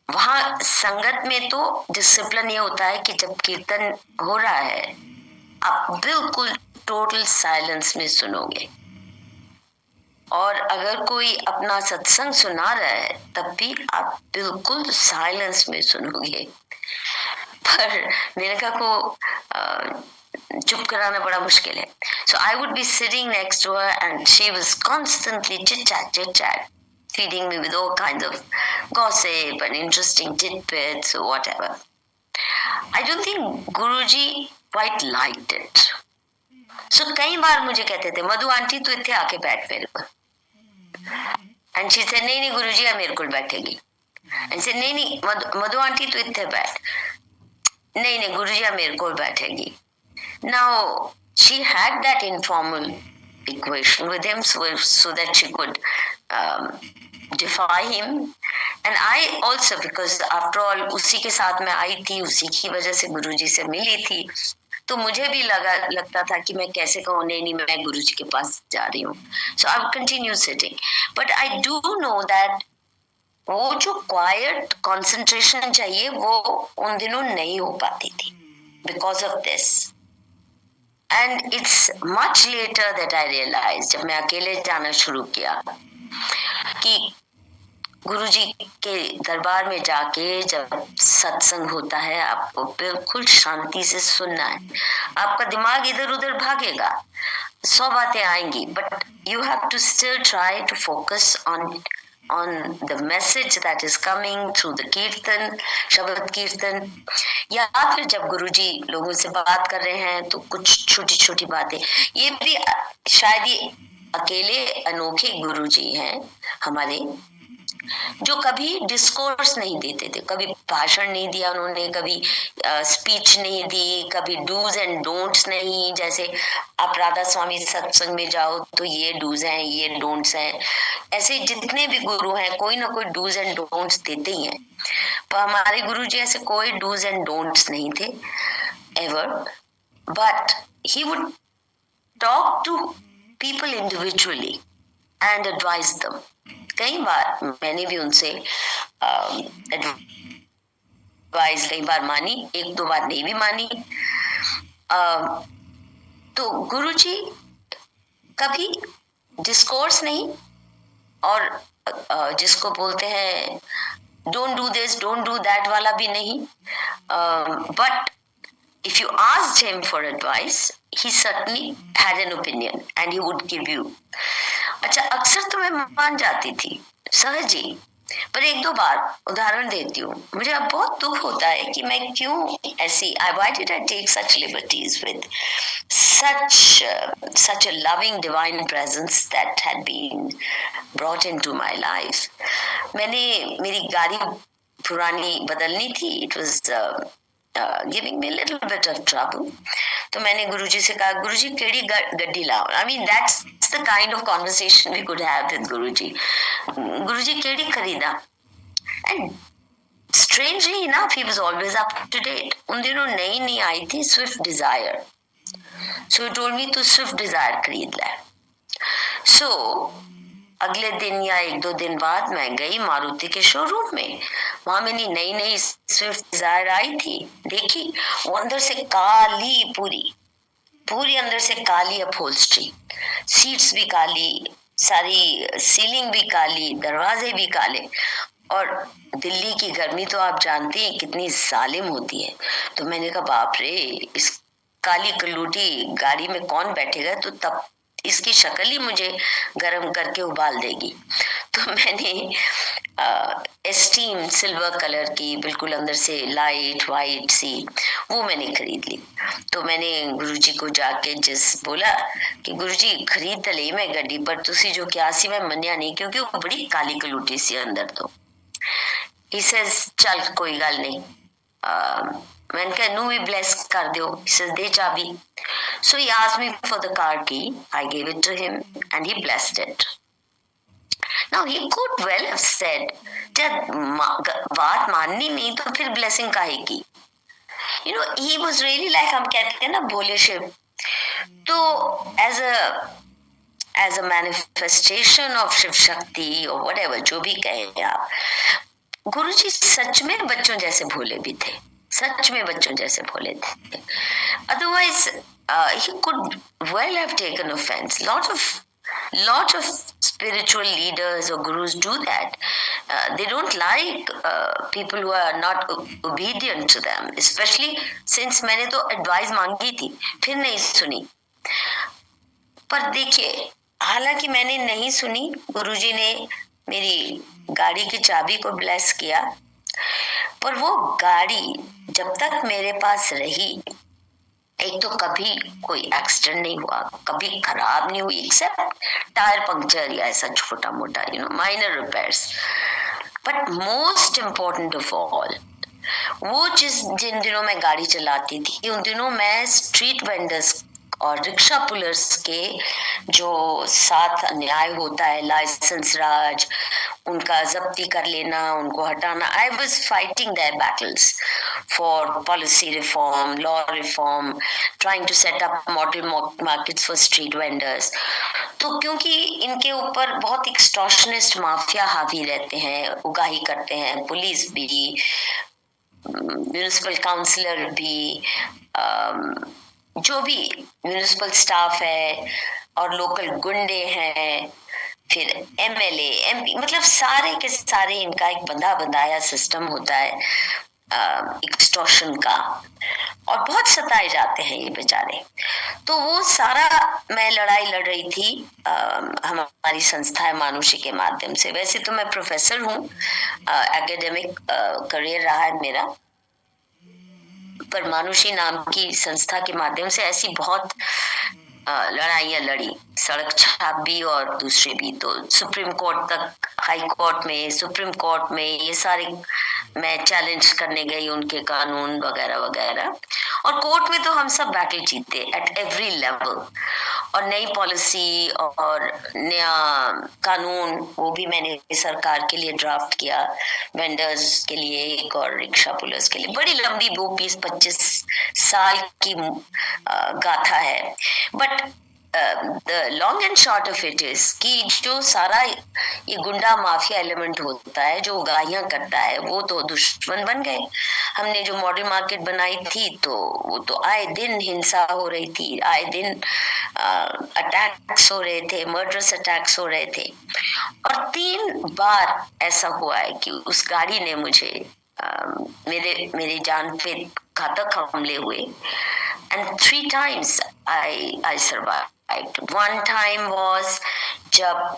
D: वहां संगत में तो डिसिप्लिन ये होता है कि जब कीर्तन हो रहा है आप बिल्कुल टोटल साइलेंस में सुनोगे, और अगर कोई अपना सत्संग सुना रहा है तब भी आप बिल्कुल साइलेंस में सुनोगे। पर मेनका को चुप कराना बड़ा मुश्किल है। So I would be sitting next to her and she was constantly chit chat, feeding me with all kinds of gossip and interesting tidbits or whatever. I don't think Guruji quite liked it. So कई बार मुझे कहते थे मधु aunty तू इत्थे आके बैठ मेरे को, and she said नहीं गुरुजी अब मेरे को बैठेगी, and said नहीं मधु आंटी तू इत्थे बैठ, नहीं गुरुजी अब मेरे को बैठेगी। Now she had that informal equation with him so that she could defy him, and I also, because after all उसी के साथ मैं आई थी, उसी की वजह से गुरुजी से मिली थी, तो मुझे भी लगता था कि मैं कैसे कहूँ नहीं मैं गुरुजी के पास जा रही हूँ। So I would continue sitting, but I do know that वो जो क्वाइट कंसंट्रेशन चाहिए वो उन दिनों नहीं हो पाती थी because of this. And it's much later that I realized, जब मैं अकेले जाना शुरू किया, कि गुरुजी के दरबार में जाके जब सत्संग होता है आपको बिल्कुल शांति से सुनना है। आपका दिमाग इधर उधर भागेगा, 100 बातें आएंगी, but you have to still try to focus on the message that is coming through the कीर्तन, शब्द कीर्तन, या फिर जब गुरुजी लोगों से बात कर रहे हैं तो कुछ छोटी छोटी बातें। ये भी शायद ये अकेले अनोखे गुरुजी हैं हमारे, जो कभी डिस्कोर्स नहीं देते थे, कभी भाषण नहीं दिया उन्होंने, कभी स्पीच नहीं दी, कभी डूज एंड डोंट्स नहीं। जैसे आप राधा स्वामी सत्संग में जाओ तो ये डूज हैं ये डोंट्स हैं, ऐसे जितने भी गुरु हैं कोई ना कोई डूज एंड डोंट्स देते ही हैं, पर हमारे गुरु जी ऐसे कोई डूज एंड डोंट्स नहीं थे ever, but he would talk to people individually and advise them. कई बार मैंने भी उनसे एडवाइस कई बार मानी, 1-2 बार नहीं भी मानी। तो गुरुजी कभी डिस्कोर्स नहीं, और जिसको बोलते हैं don't do this don't do that वाला भी नहीं, but if you asked him for advice he certainly had an opinion and he would give you। अच्छा, अक्सर तो मैं मान जाती थी सहज ही, पर 1-2 बार उदाहरण देती हूँ। मुझे अब बहुत दुख होता है कि मैं क्यों ऐसी why did I take such liberties with such a loving divine presence that had been brought into my life। मैंने मेरी गाड़ी पुरानी बदलनी थी, it was giving me a little bit of trouble, तो मैंने गुरुजी से कहा गुरुजी केड़ी गड्डी लाओ। I mean that's the kind of conversation we could have with गुरुजी। गुरुजी केड़ी खरीदा, and strangely enough he was always up to date। उन दिनों नई आई थी Swift Dzire, so he told me तू स्विफ्ट डिजायर खरीद ले। so अगले दिन या 1-2 दिन बाद मैं गई मारुति के शोरूम में, वहां मैंने नई स्विफ्ट डिजायर आई थी, देखी वो अंदर से काली, पूरी अंदर से काली अपहोल्स्ट्री, सीट्स भी काली, सारी सीलिंग भी काली, दरवाजे भी काले, और दिल्ली की गर्मी तो आप जानते हैं कितनी जालिम होती है। तो मैंने कहा बाप रे, इस काली कलूटी गाड़ी में कौन बैठेगा, तो तब इसकी शक्ल ही मुझे गर्म करके उबाल देगी। तो मैंने एस्टीम सिल्वर कलर की बिल्कुल अंदर से लाइट वाइट सी वो मैंने खरीद ली। तो मैंने गुरुजी को जाके जिस बोला कि गुरुजी खरीद तो ली मैं गड्डी, पर तुसी जो क्या सी मैं मनिया नहीं, क्योंकि वो बड़ी काली कलूटी सी अंदर। तो he says चल कोई गल नहीं, मैंने कहा नू भी ब्लेस कर दियो, he says दे चाबी। So he asked me for the car key, I gave it to him and he blessed it। Now he could well have said, जब बात माननी नहीं तो फिर ब्लेसिंग काहे की? You know, he was really like, हम कहते हैं ना भोले शिव. तो as a manifestation of Shiv Shakti or whatever, जो भी कहें आप, गुरुजी सच में बच्चों जैसे भोले भी थे, सच में बच्चों जैसे भोले थे. Otherwise, he could well have taken offense. Lot of spiritual leaders or gurus do that. They don't like people who are not obedient to them, especially since मैंने तो advice मांगी थी, फिर नहीं सुनी. पर देखिए, हालांकि मैंने नहीं सुनी, गुरुजी ने मेरी गाड़ी की चाबी को ब्लेस किया, पर वो गाड़ी जब तक मेरे पास रही, एक तो कभी कोई एक्सीडेंट नहीं हुआ, कभी खराब नहीं हुई, एक्सेप्ट टायर पंक्चर या ऐसा छोटा मोटा minor repairs. But most important of all, वो जिन दिनों मैं गाड़ी चलाती थी, उन दिनों मैं स्ट्रीट वेंडर्स और रिक्शा पुलर्स के जो साथ अन्याय होता है, लाइसेंस राज, उनका जब्ती कर लेना, उनको हटाना, I was fighting their battles for policy reform, law reform, trying to set up model markets for street vendors. तो क्योंकि इनके ऊपर बहुत एक्सटॉर्शनिस्ट माफिया हावी रहते हैं, उगाही करते हैं, पुलिस भी, म्यूनिसिपल काउंसलर भी, जो भी म्यूनिसिपल स्टाफ है और लोकल गुंडे हैं, फिर एमएलए, एमपी, मतलब सारे के सारे इनका एक बंधा बंधाया सिस्टम होता है एक्सटॉर्शन का, और बहुत सताए जाते हैं ये बेचारे. तो वो सारा मैं लड़ाई लड़ रही थी हमारी संस्था है मानुषी के माध्यम से. वैसे तो मैं प्रोफेसर हूँ, एकेडमिक करियर रहा है मेरा, पर मानुषी नाम की संस्था के माध्यम से ऐसी बहुत लड़ाइयाँ लड़ी, सड़क छाप भी और दूसरे भी. तो सुप्रीम कोर्ट तक, हाई कोर्ट में, सुप्रीम कोर्ट में, ये सारे मैं चैलेंज करने गई उनके कानून वगैरह वगैरह. और कोर्ट में तो हम सब बैटल जीते एट एवरी लेवल. और नई पॉलिसी और नया कानून, वो भी मैंने सरकार के लिए ड्राफ्ट किया, वेंडर्स के लिए एक और रिक्शा पुलर्स के लिए. बड़ी लंबी वो 20-25 साल की गाथा है. But the long and short of it is कि जो सारा ये गुंडा माफिया एलिमेंट होता है, जो उगाहियां करता है, वो तो दुश्मन बन गए. हमने जो मॉडल मार्केट बनाई थी, तो वो तो आए दिन हिंसा हो रही थी, आए दिन अटैक्स हो रहे थे, मर्डरस अटैक्स हो रहे थे. और 3 बार ऐसा हुआ है कि उस गाड़ी ने मुझे मेरी जान पे घातक हमले हुए. And 3 times I survived. One time was जब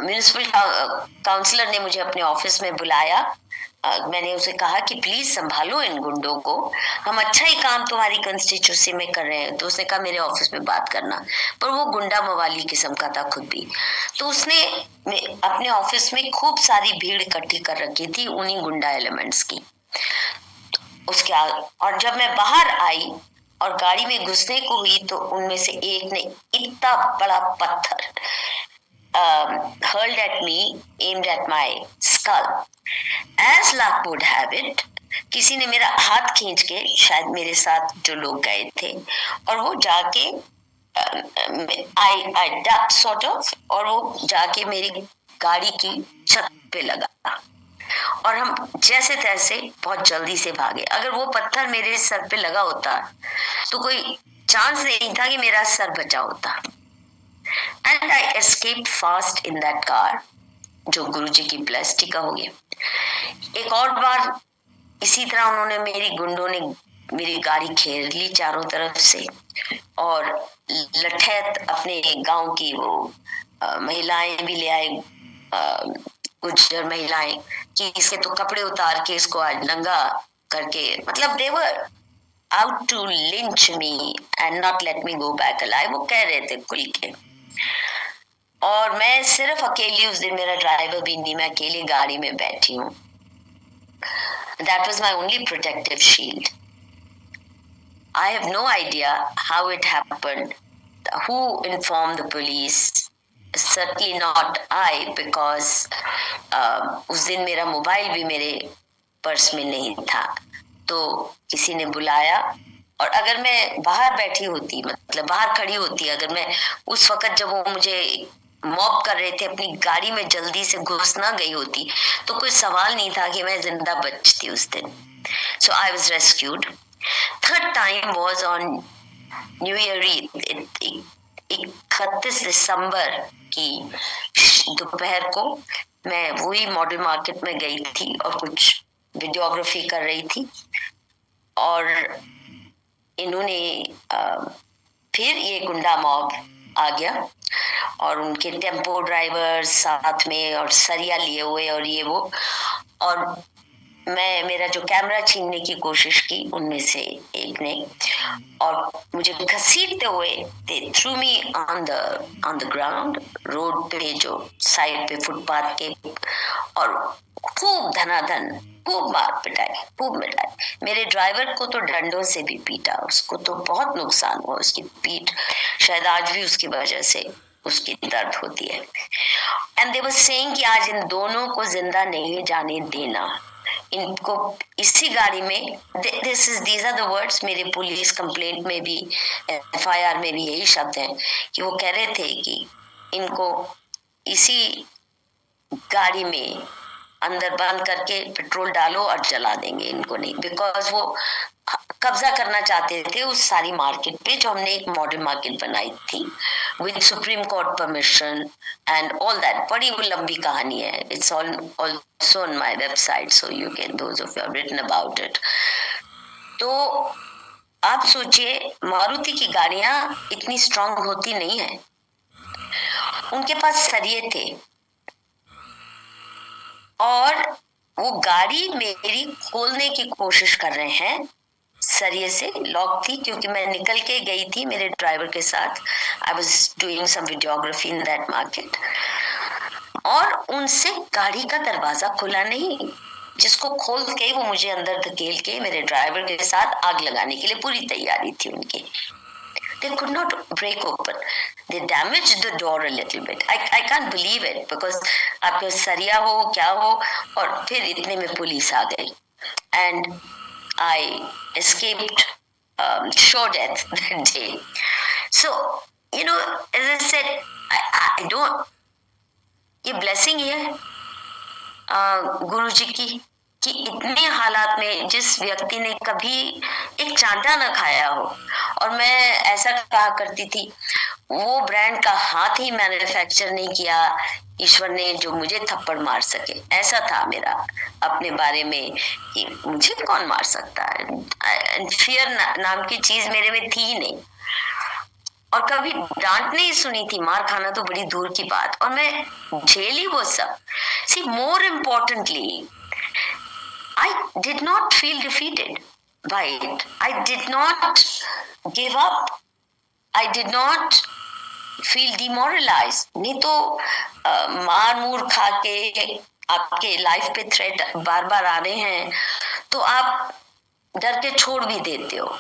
D: म्यूनिसिपल काउंसलर ने मुझे अपने ऑफिस में बुलाया. मैंने उसे कहा कि प्लीज संभालो इन गुंडों को, हम अच्छा ही काम तुम्हारी कंस्टिट्यूंसी में कर रहे हैं. तो उसने कहा मेरे ऑफिस में बात करना. पर वो गुंडा मवाली किस्म का था खुद भी. तो उसने अपने ऑफिस में खूब सारी भीड़ इकट्ठी कर रखी थी उन्हीं गुंडा एलिमेंट्स की. उसके और जब मैं बाहर आई और गाड़ी में घुसने को हुई, तो उनमें से एक ने इतना बड़ा पत्थर hurled at me, aimed at my skull. As luck would have it, किसी ने मेरा हाथ खींच के, शायद मेरे साथ जो लोग गए थे, और वो जाके I ducked sort of, और वो जाके मेरी गाड़ी की छत पे लगा. और हम जैसे तैसे बहुत जल्दी से भागे. अगर वो पत्थर मेरे सर पे लगा होता तो कोई चांस नहीं था कि मेरा सर बचा होता. And I escaped fast in that car, जो गुरुजी की ब्लेस्टी का हो गया. एक और बार इसी तरह उन्होंने, गुंडों ने मेरी गाड़ी घेर ली चारों तरफ से, और लठैत अपने गांव की वो महिलाएं भी ले आए, गुज्जर महिलाएं, कि इसके तो कपड़े उतार के इसको आज नंगा करके, मतलब they were out to lynch me and not let me go back alive, वो कह रहे थे खुल के. और मैं सिर्फ अकेली, उस दिन मेरा ड्राइवर भी नहीं, मैं अकेली गाड़ी में बैठी हूँ. That was my only protective shield. I have no idea how it happened, who informed the police? Certainly not I, because उस दिन मेरा मोबाइल भी मेरे पर्स में नहीं था, तो किसी ने बुलाया। और अगर मैं बाहर बैठी होती, मतलब बाहर खड़ी होती, अगर मैं उस वक्त जब वो मुझे मॉब कर रहे थे अपनी गाड़ी में जल्दी से घुस ना गई होती, तो कोई सवाल नहीं था कि मैं जिंदा बचती उस दिन। So I was rescued. Third time was on New Year Eve, 31 दिसंबर की दोपहर को मैं वही मॉडल मार्केट में गई थी और कुछ वीडियोग्राफी कर रही थी, और इन्होंने फिर ये गुंडा मॉब आ गया और उनके टेम्पो ड्राइवर साथ में और सरिया लिए हुए और ये वो, और मेरा जो कैमरा छीनने की कोशिश की उनमें से एक ने, और मुझे घसीटते हुए they threw me on the ground, road पे जो साइड पे फुटपाथ के, और खूब धनाधन खूब मार पिटाई, खूब मिटाई। मेरे ड्राइवर को तो डंडों से भी पीटा, उसको तो बहुत नुकसान हुआ, उसकी पीठ शायद आज भी उसकी वजह से उसकी दर्द होती है। एंड दे वर सेइंग कि आज इन दोनों को जिंदा नहीं जाने देना, इनको इसी गाड़ी में, these are the words, मेरे पुलिस कंप्लेंट में भी FIR में भी यही शब्द हैं कि वो कह रहे थे कि इनको इसी गाड़ी में अंदर बंद करके पेट्रोल डालो और जला देंगे, इनको नहीं, बिकॉज वो कब्जा करना चाहते थे उस सारी मार्केट पे जो हमने एक मॉडल मार्केट बनाई थी with Supreme Court permission and all that. बड़ी वो लंबी कहानी है, it's all also on my website, so you can, those of you have written about it. तो आप सोचिए, मारुति की गाड़ियां इतनी स्ट्रांग होती नहीं है, उनके पास सरिये थे और वो गाड़ी मेरी खोलने की कोशिश कर रहे हैं, सरिये से लॉक थी क्योंकि मैं निकल के गई थी मेरे ड्राइवर के साथ, I was doing some videography in that market, और उनसे गाड़ी का दरवाजा खुला नहीं, जिसको खोल के वो मुझे अंदर धकेल के मेरे ड्राइवर के साथ आग लगाने के लिए पूरी तैयारी थी उनकी। They could not break open. They damaged the door a little bit. I can't believe it because आपके सरिया हो क्या हो, और फिर इतने में पुलिस आ गई and I escaped sure death that day. So you know, as I said, I don't, ये blessing है गुरु जी की कि इतने हालात में जिस व्यक्ति ने कभी एक चांटा न खाया हो, और मैं ऐसा कहा करती थी वो ब्रांड का हाथ ही मैन्युफैक्चर नहीं किया ईश्वर ने जो मुझे थप्पड़ मार सके, ऐसा था मेरा अपने बारे में कि मुझे कौन मार सकता है। फियर नाम की चीज मेरे में थी नहीं, और कभी डांट नहीं सुनी थी, मार खाना तो बड़ी दूर की बात, और मैं झेली वो सब। See more importantly, I did not feel defeated by it. I did not give up. I did not feel demoralized. नहीं तो मार मूर खा के आपके लाइफ पे थ्रेट बार बार आ रहे हैं तो आप डर के छोड़ भी देते हो,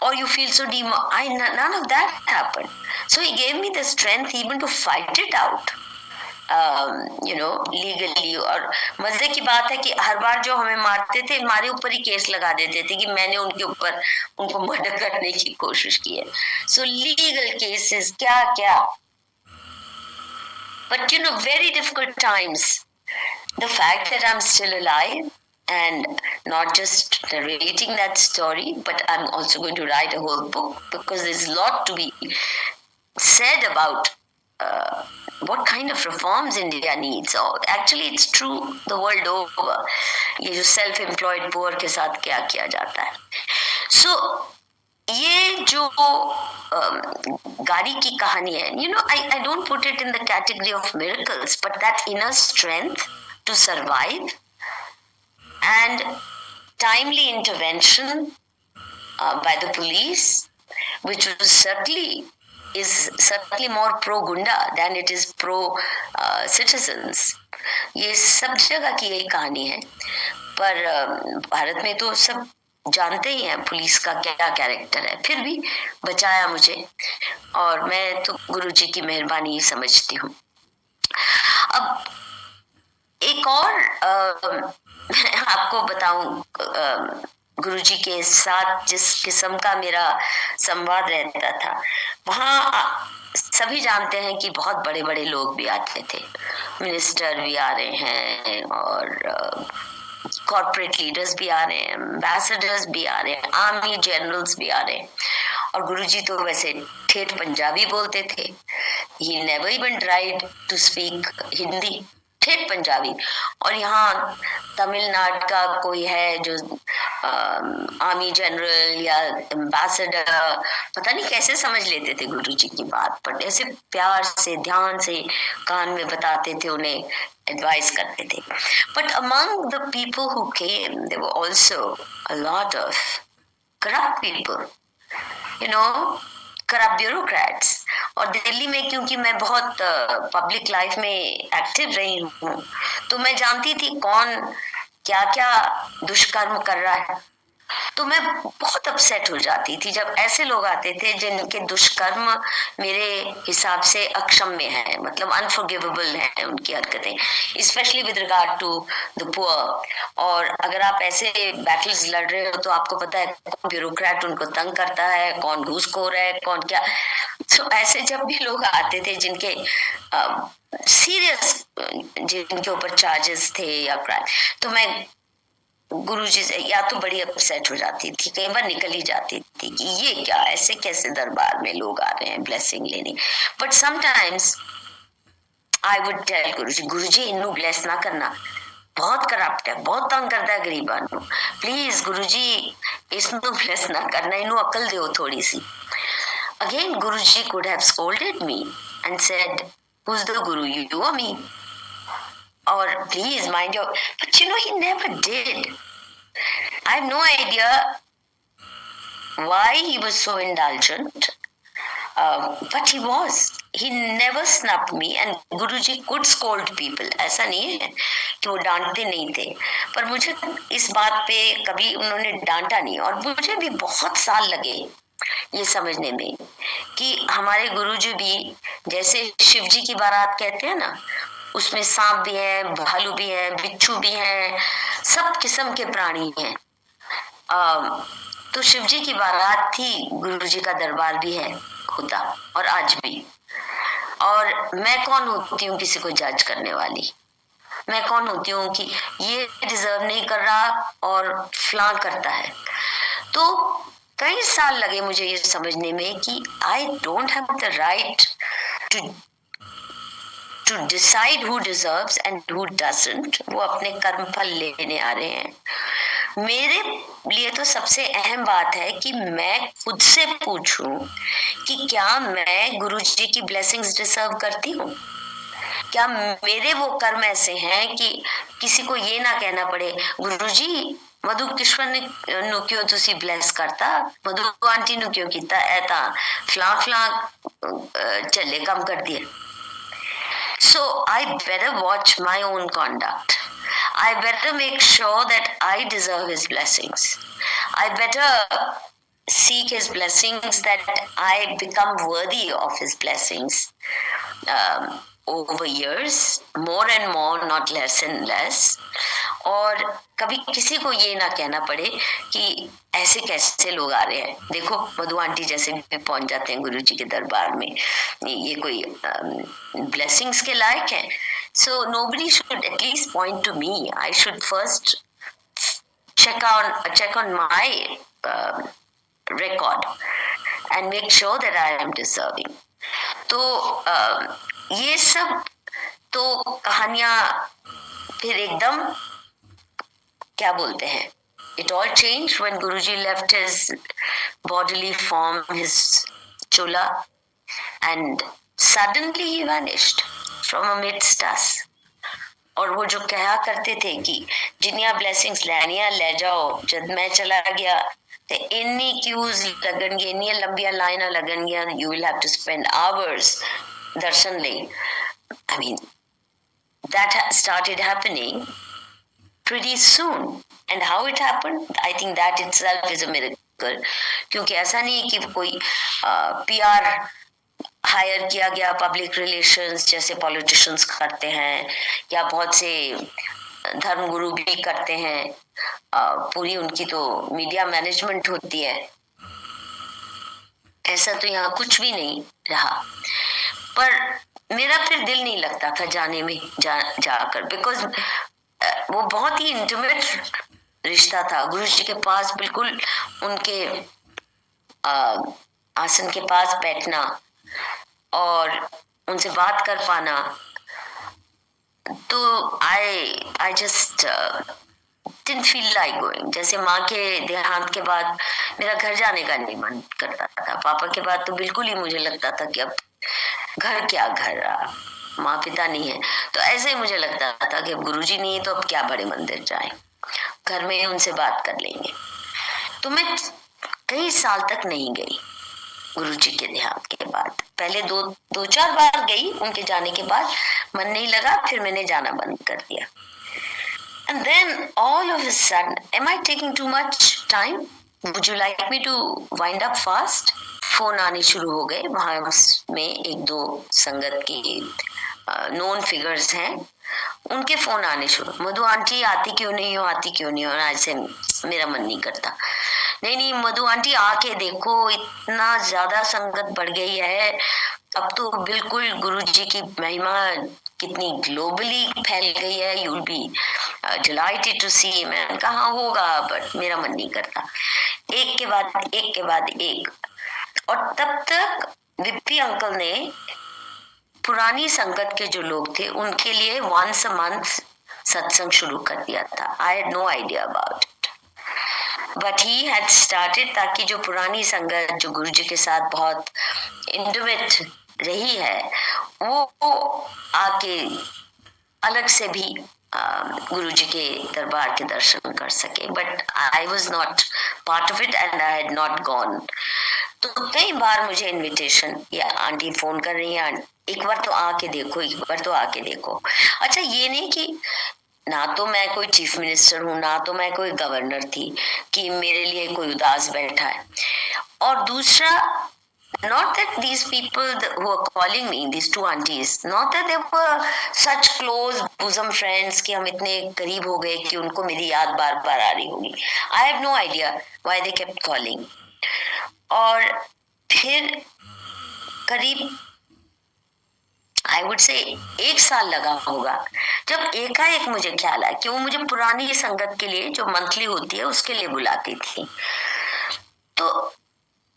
D: or you feel so none of that happened. So he gave me the strength even to fight it out. You know, legally. और मजे की बात है कि हर बार जो हमें मारते थे हमारे ऊपर ही केस लगा देते थे कि मैंने उनके ऊपर उनको मर्डर करने की कोशिश की है। So legal cases क्या क्या, but you know, very difficult times. The fact that I'm still alive and not just narrating that story, but I'm also going to write a whole book because there's a lot to be said about what kind of reforms India needs. Or actually it's true the world over, ये जो self employed poor के साथ क्या किया जाता है। So ये जो गाड़ी की कहानी है, you know, I don't put it in the category of miracles, but that inner strength to survive and timely intervention by the police, which was certainly more pro गुंडा than it is pro citizens. ये सब जगह की यही कहानी है, पर भारत में तो सब जानते ही हैं पुलिस का क्या कैरेक्टर है, फिर भी बचाया मुझे, और मैं तो गुरुजी की मेहरबानी समझती हूँ। अब एक और मैं आपको बताऊं, गुरुजी के साथ जिस किस्म का मेरा संवाद रहता था, वहाँ सभी जानते हैं कि बहुत बड़े बड़े लोग भी आते थे, मिनिस्टर भी आ रहे हैं और कॉर्पोरेट लीडर्स भी आ रहे हैं, एम्बेसडर्स भी आ रहे हैं, आर्मी जनरल्स भी आ रहे हैं। और गुरुजी तो वैसे ठेठ पंजाबी बोलते थे। He never even tried to speak Hindi, ठेठ पंजाबी। और यहाँ तमिलनाडु का कोई है जो आर्मी जनरल या एम्बेसडर, पता नहीं कैसे समझ लेते थे गुरुजी की बात, पर ऐसे प्यार से ध्यान से कान में बताते थे, उन्हें एडवाइस करते थे। But among the people who came there were also a lot of corrupt people, you know, corrupt bureaucrats. और दिल्ली में क्योंकि मैं बहुत पब्लिक लाइफ में एक्टिव रही हूँ, तो मैं जानती थी कौन क्या क्या दुष्कर्म कर रहा है। तो मैं बहुत अपसेट हो जाती थी जब ऐसे लोग आते थे जिनके दुष्कर्म मेरे हिसाब से अक्षम्य है, मतलब अनफॉरगिवेबल है उनकी हरकतें, especially with regard to the poor. और अगर आप ऐसे बैटल्स लड़ रहे हो तो आपको पता है कौन ब्यूरोक्रेट उनको तंग करता है, कौन घूसखोर है, कौन क्या। तो ऐसे जब भी लोग आते थे जिनके सीरियस, जिनके ऊपर चार्जेस थे या क्राइम, तो मैं गुरुजी से या तो बड़ी अपसेट हो जाती थी, कई बार निकल ही जाती थी कि ये क्या, ऐसे कैसे दरबार में लोग आ रहे हैं ब्लेसिंग लेने। But sometimes I would tell Guruji, Guruji इन्नू ब्लेस ना करना, बहुत करप्ट है, बहुत तंग करता है गरीबां नू, प्लीज गुरुजी इसनू ब्लेस ना करना, इन्नू अकल दो थोड़ी सी। Again, Guruji could have scolded me and said, "Who's the Guru, you or me?" Or please mind your. But you know, he never did. I have no idea why he was so indulgent, but he was. He never snubbed me, and Guruji could scold people. ऐसा नहीं है कि वो डांटते नहीं थे, पर मुझे इस बात पे कभी उन्होंने डांटा नहीं। और मुझे भी बहुत साल लगे ये समझने में कि हमारे गुरुजी भी जैसे शिव जी की बारात कहते हैं ना, उसमें सांप भी है, भालू भी है, बिच्छू भी है, सब किस्म के प्राणी हैं। तो शिव जी की बारात थी, गुरुजी का दरबार भी है, होता, और आज भी। और मैं कौन होती हूँ किसी को जज करने वाली? मैं कौन होती हूँ कि ये डिजर्व नहीं कर रहा और फ्लां करता है? तो कई साल लगे मुझे ये समझने में कि I don't have the right to decide who deserves and who doesn't. वो अपने कर्म फल लेने आ रहे हैं। मेरे लिए तो सबसे अहम बात है कि मैं खुद से पूछूं कि क्या मैं गुरुजी की ब्लेसिंग्स डिजर्व करती हूँ? क्या मेरे वो कर्म ऐसे हैं कि किसी को ये ना कहना पड़े, गुरुजी मधु किश्वर ने नु क्यों तुसी ब्लेस करता, मधु आंटी नु क्यों कीता, ऐता फलां फलां चले कम कर दिए। So I better watch my own conduct. I better make sure that I deserve his blessings. I better seek his blessings, that I become worthy of his blessings over years, more and more, not less and less. और कभी किसी को ये ना कहना पड़े कि ऐसे कैसे लोग आ रहे हैं, देखो मधु आंटी जैसे भी पहुंच जाते हैं गुरुजी के दरबार में, ये कोई ब्लेसिंग्स के लायक है। So nobody should at least point to me, I should first check on my record and make sure that I am deserving. तो ये सब तो कहानियां फिर एकदम क्या बोलते हैं, it all changed when Guruji left his bodily form, his chula, and suddenly he vanished from amidst us. और वो जो कहा करते थे कि जिन्नियां ब्लेसिंग्स लैनियां ले जाओ, जब मैं चला गया ते इन्नी क्यूज लगनगी, इन्नी लंबियां लाइनां लगनगियां, you will have to spend hours दर्शन ले। I mean, that started happening pretty soon. And how it happened, I think that itself is a miracle. क्योंकि ऐसा नहीं है कि कोई PR हायर किया गया, पब्लिक रिलेशंस जैसे पॉलिटिशियंस करते हैं या बहुत से धर्मगुरु भी करते हैं, पूरी उनकी तो मीडिया मैनेजमेंट होती है। ऐसा तो यहाँ कुछ भी नहीं रहा, पर मेरा फिर दिल नहीं लगता था जाने में, जाकर, बिकॉज वो बहुत ही इंटीमेट रिश्ता था। गुरु जी के पास बिल्कुल उनके आसन के पास बैठना और उनसे बात कर पाना, तो I just didn't feel like going. जैसे माँ के देहांत के बाद मेरा घर जाने का नहीं मन करता था। पापा के बाद तो बिल्कुल ही मुझे लगता था कि अब घर क्या, घर माँ पिता नहीं है, तो ऐसे ही मुझे लगता था कि अब गुरुजी नहीं है तो अब क्या बड़े मंदिर जाए, घर में ही उनसे बात कर लेंगे। तो मैं कई साल तक नहीं गई गुरुजी के देहांत के बाद। पहले दो चार बार गई, उनके जाने के बाद मन नहीं लगा, फिर मैंने जाना बंद कर दिया। And then all of a sudden, am I taking too much time? Would you like me to wind up fast? Phone आने शुरू हो गए। वहां में एक दो संगत की नोन फिगर्स हैं, उनके फोन आने शुरू। मधु आंटी आती क्यों नहीं हो, आती क्यों नहीं हो? ऐसे मेरा मन नहीं करता। नहीं मधु आंटी आके देखो, इतना ज्यादा संगत बढ़ गई है, अब तो बिल्कुल गुरुजी की महिमा कितनी ग्लोबली फैल गई है, you will be delighted to see. मैं कहा होगा, बट मेरा मन नहीं करता। एक के बाद एक। और तब तक विप्पी अंकल ने पुरानी संगत के जो लोग थे उनके लिए once a month सत्संग शुरू कर दिया था। I had no idea about it, but he had started, ताकि जो पुरानी संगत जो गुरुजी के साथ बहुत इंटिमेट रही है वो आके अलग से भी गुरुजी के दरबार के दर्शन कर सके। But I was not part of it and I had not gone. तो कई बार मुझे इनविटेशन या आंटी फोन कर रही है, एक बार तो आके देखो, एक बार तो आके देखो। अच्छा, ये नहीं कि ना तो मैं कोई चीफ मिनिस्टर हूँ, ना तो मैं कोई गवर्नर थी कि मेरे लिए कोई उदास बैठा है। और दूसरा, not that these people who are calling me, these two aunties, not that they were such close bosom friends कि हम इतने करीब हो गए कि उनको मेरी याद बार बार आ रही होगी। I have no idea why they kept calling. और फिर करीब I would say 1 साल लगा होगा जब एकाएक मुझे ख्याल आया कि वो मुझे पुरानी संगत के लिए जो मंथली होती है उसके लिए बुलाती थी। तो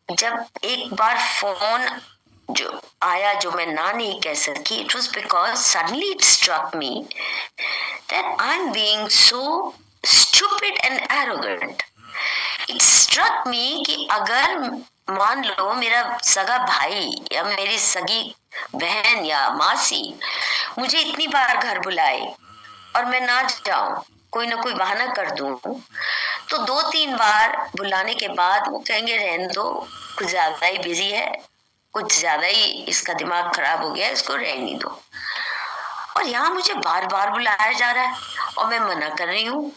D: जब एक बार फोन जो आया जो मैं ना नहीं कह सकी, it was because suddenly it struck me that I'm being so stupid and arrogant. It struck me कि अगर मान लो मेरा सगा भाई या मेरी सगी बहन या मासी मुझे इतनी बार घर बुलाए और मैं ना जाऊं, कोई ना कोई बहाना कर दूं, तो 2-3 बार बुलाने के बाद वो कहेंगे रहने दो, कुछ ज्यादा ही बिजी है, कुछ ज्यादा ही इसका दिमाग खराब हो गया, इसको रहने दो। और यहाँ मुझे बार बार बुलाया जा रहा है और मैं मना कर रही हूँ।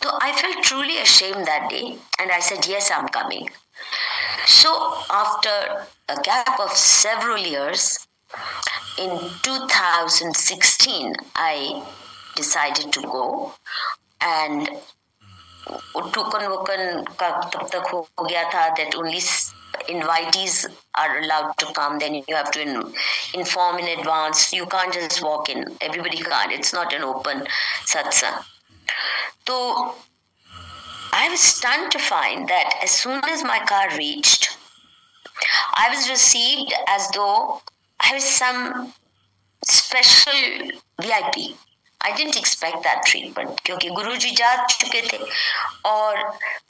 D: तो I felt truly ashamed that day and I said yes, I'm coming. So after a gap of several years, in 2016 I decided to go, and token woken का तब तक हो गया था that only invitees are allowed to come, then you have to inform in advance, you can't just walk in, everybody can't, it's not an open satsang. So I was stunned to find that as soon as my car reached, I was received as though I was some special VIP. I didn't expect that treatment क्योंकि गुरुजी जा चुके थे और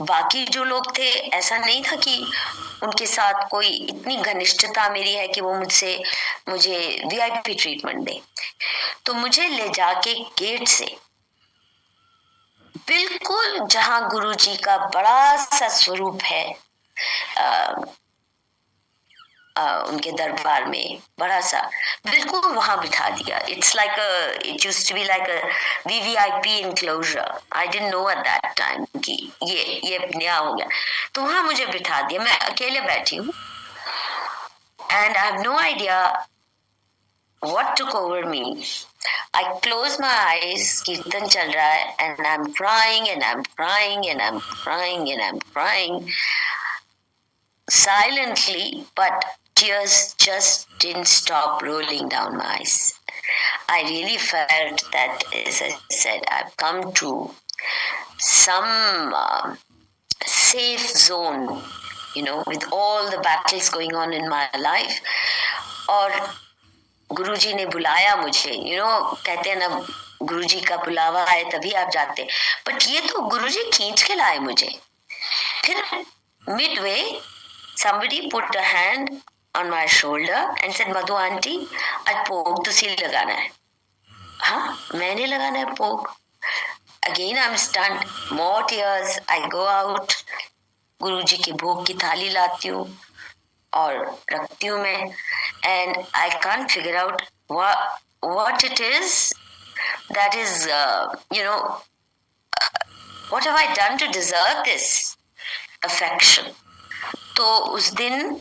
D: बाकी जो लोग थे ऐसा नहीं था कि उनके साथ कोई इतनी घनिष्ठता मेरी है कि वो मुझे VIP ट्रीटमेंट दे। तो मुझे ले जाके गेट से बिल्कुल जहां गुरुजी का बड़ा सा स्वरूप है, उनके दरबार में बड़ा सा बिल्कुल वहां बिठा दिया. It's like it used to be like a VVIP enclosure. I didn't know at that time कि ये नया हो गया. तो वहां मुझे बिठा दिया. मैं अकेले बैठी हूँ and I have no idea what took over me. I close my eyes, कीर्तन चल रहा है, and I'm crying and I'm crying and I'm crying and I'm crying silently, but tears just didn't stop rolling down my eyes. I really felt that, as I said, I've come to some safe zone, with all the battles going on in my life. और गुरुजी ने बुलाया मुझे. कहते हैं ना, गुरुजी का बुलावा आए तभी आप जाते. बट ये तो गुरुजी खींच के लाए मुझे. फिर midway somebody put a hand on my shoulder and said, Madhu aunty, आज पोग तुसी लगाना है. हाँ, मैंने लगाना है पोग. Again I'm stunned. More tears. I go out. गुरुजी के भोग की थाली लाती हूँ और रखती हूँ मैं. And I can't figure out what it is that is, what have I done to deserve this affection? तो उस दिन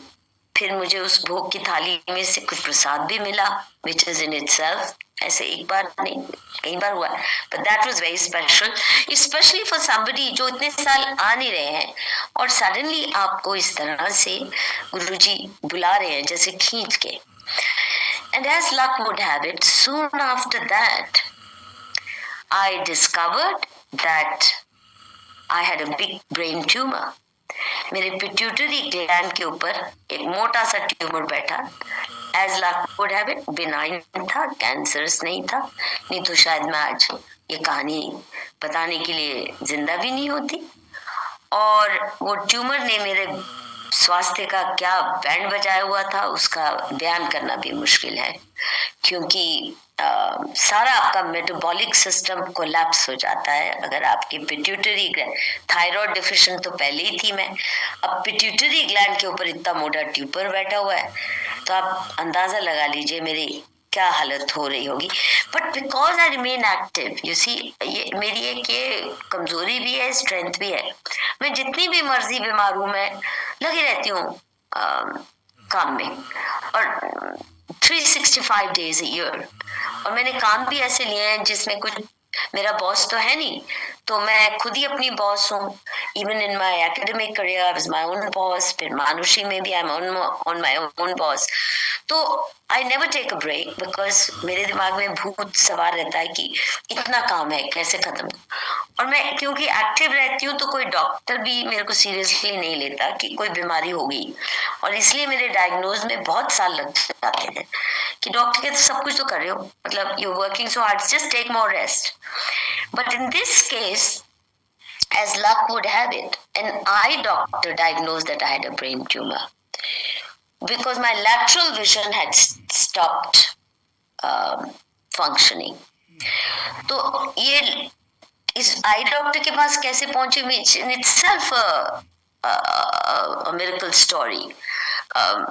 D: फिर मुझे उस भोग की थाली में से कुछ प्रसाद भी मिला, which is in itself, ऐसे एक बार नहीं कई बार हुआ. But that was very special, especially for somebody जो इतने साल आ नहीं रहे हैं और suddenly आपको इस तरह से गुरुजी बुला रहे हैं जैसे खींच के. And as luck would have it, soon after that, I discovered that I had a big brain tumor. मेरे पिट्यूटरी ग्लैंड के ऊपर एक मोटा सा ट्यूमर बैठा. As luck would have it, benign था, कैंसरस नहीं था. नहीं तो शायद मैं आज ये कहानी बताने के लिए जिंदा भी नहीं होती. और वो ट्यूमर ने मेरे स्वास्थ्य का क्या बैंड बजाया हुआ था उसका बयान करना भी मुश्किल है, क्योंकि सारा आपका मेटाबॉलिक सिस्टम कोलैप्स हो जाता है अगर आपकी पिट्यूटरी ग्लैंड. थायराइड डिफिशिएंट तो पहले ही थी मैं, अब पिट्यूटरी ग्लैंड के ऊपर इतना मोटा ट्यूबर बैठा हुआ है तो आप अंदाजा लगा लीजिए मेरी क्या हालत हो रही होगी. But because I remain active, you see, ये मेरी एक ये कमजोरी भी है, स्ट्रेंथ भी है. मैं जितनी भी मर्जी बीमार हूं मैं लगी रहती हूँ काम में, और 365 days a year. और मैंने काम भी ऐसे लिए हैं जिसमें कुछ मेरा बॉस तो है नहीं, तो मैं खुद ही अपनी बॉस हूँ. Even in my academic career I was my own boss. फिर मानुषी में भी I am on my own boss. तो I never take a break because मेरे दिमाग में भूत सवार रहता है कि इतना काम है कैसे खत्म. और मैं क्योंकि एक्टिव रहती हूँ तो कोई डॉक्टर भी मेरे को सीरियसली नहीं लेता कि कोई बीमारी हो गई, और इसलिए मेरे डायग्नोज में बहुत साल लग जाते हैं कि डॉक्टर कहते सब कुछ तो कर रहे हो, मतलब you working so hard, just take more rest. But in this case, as luck would have it, an eye doctor diagnosed that I had a brain tumor because my lateral vision had stopped functioning. तो ये इस आई doctor के पास कैसे पहुंचे, in itself a miracle story.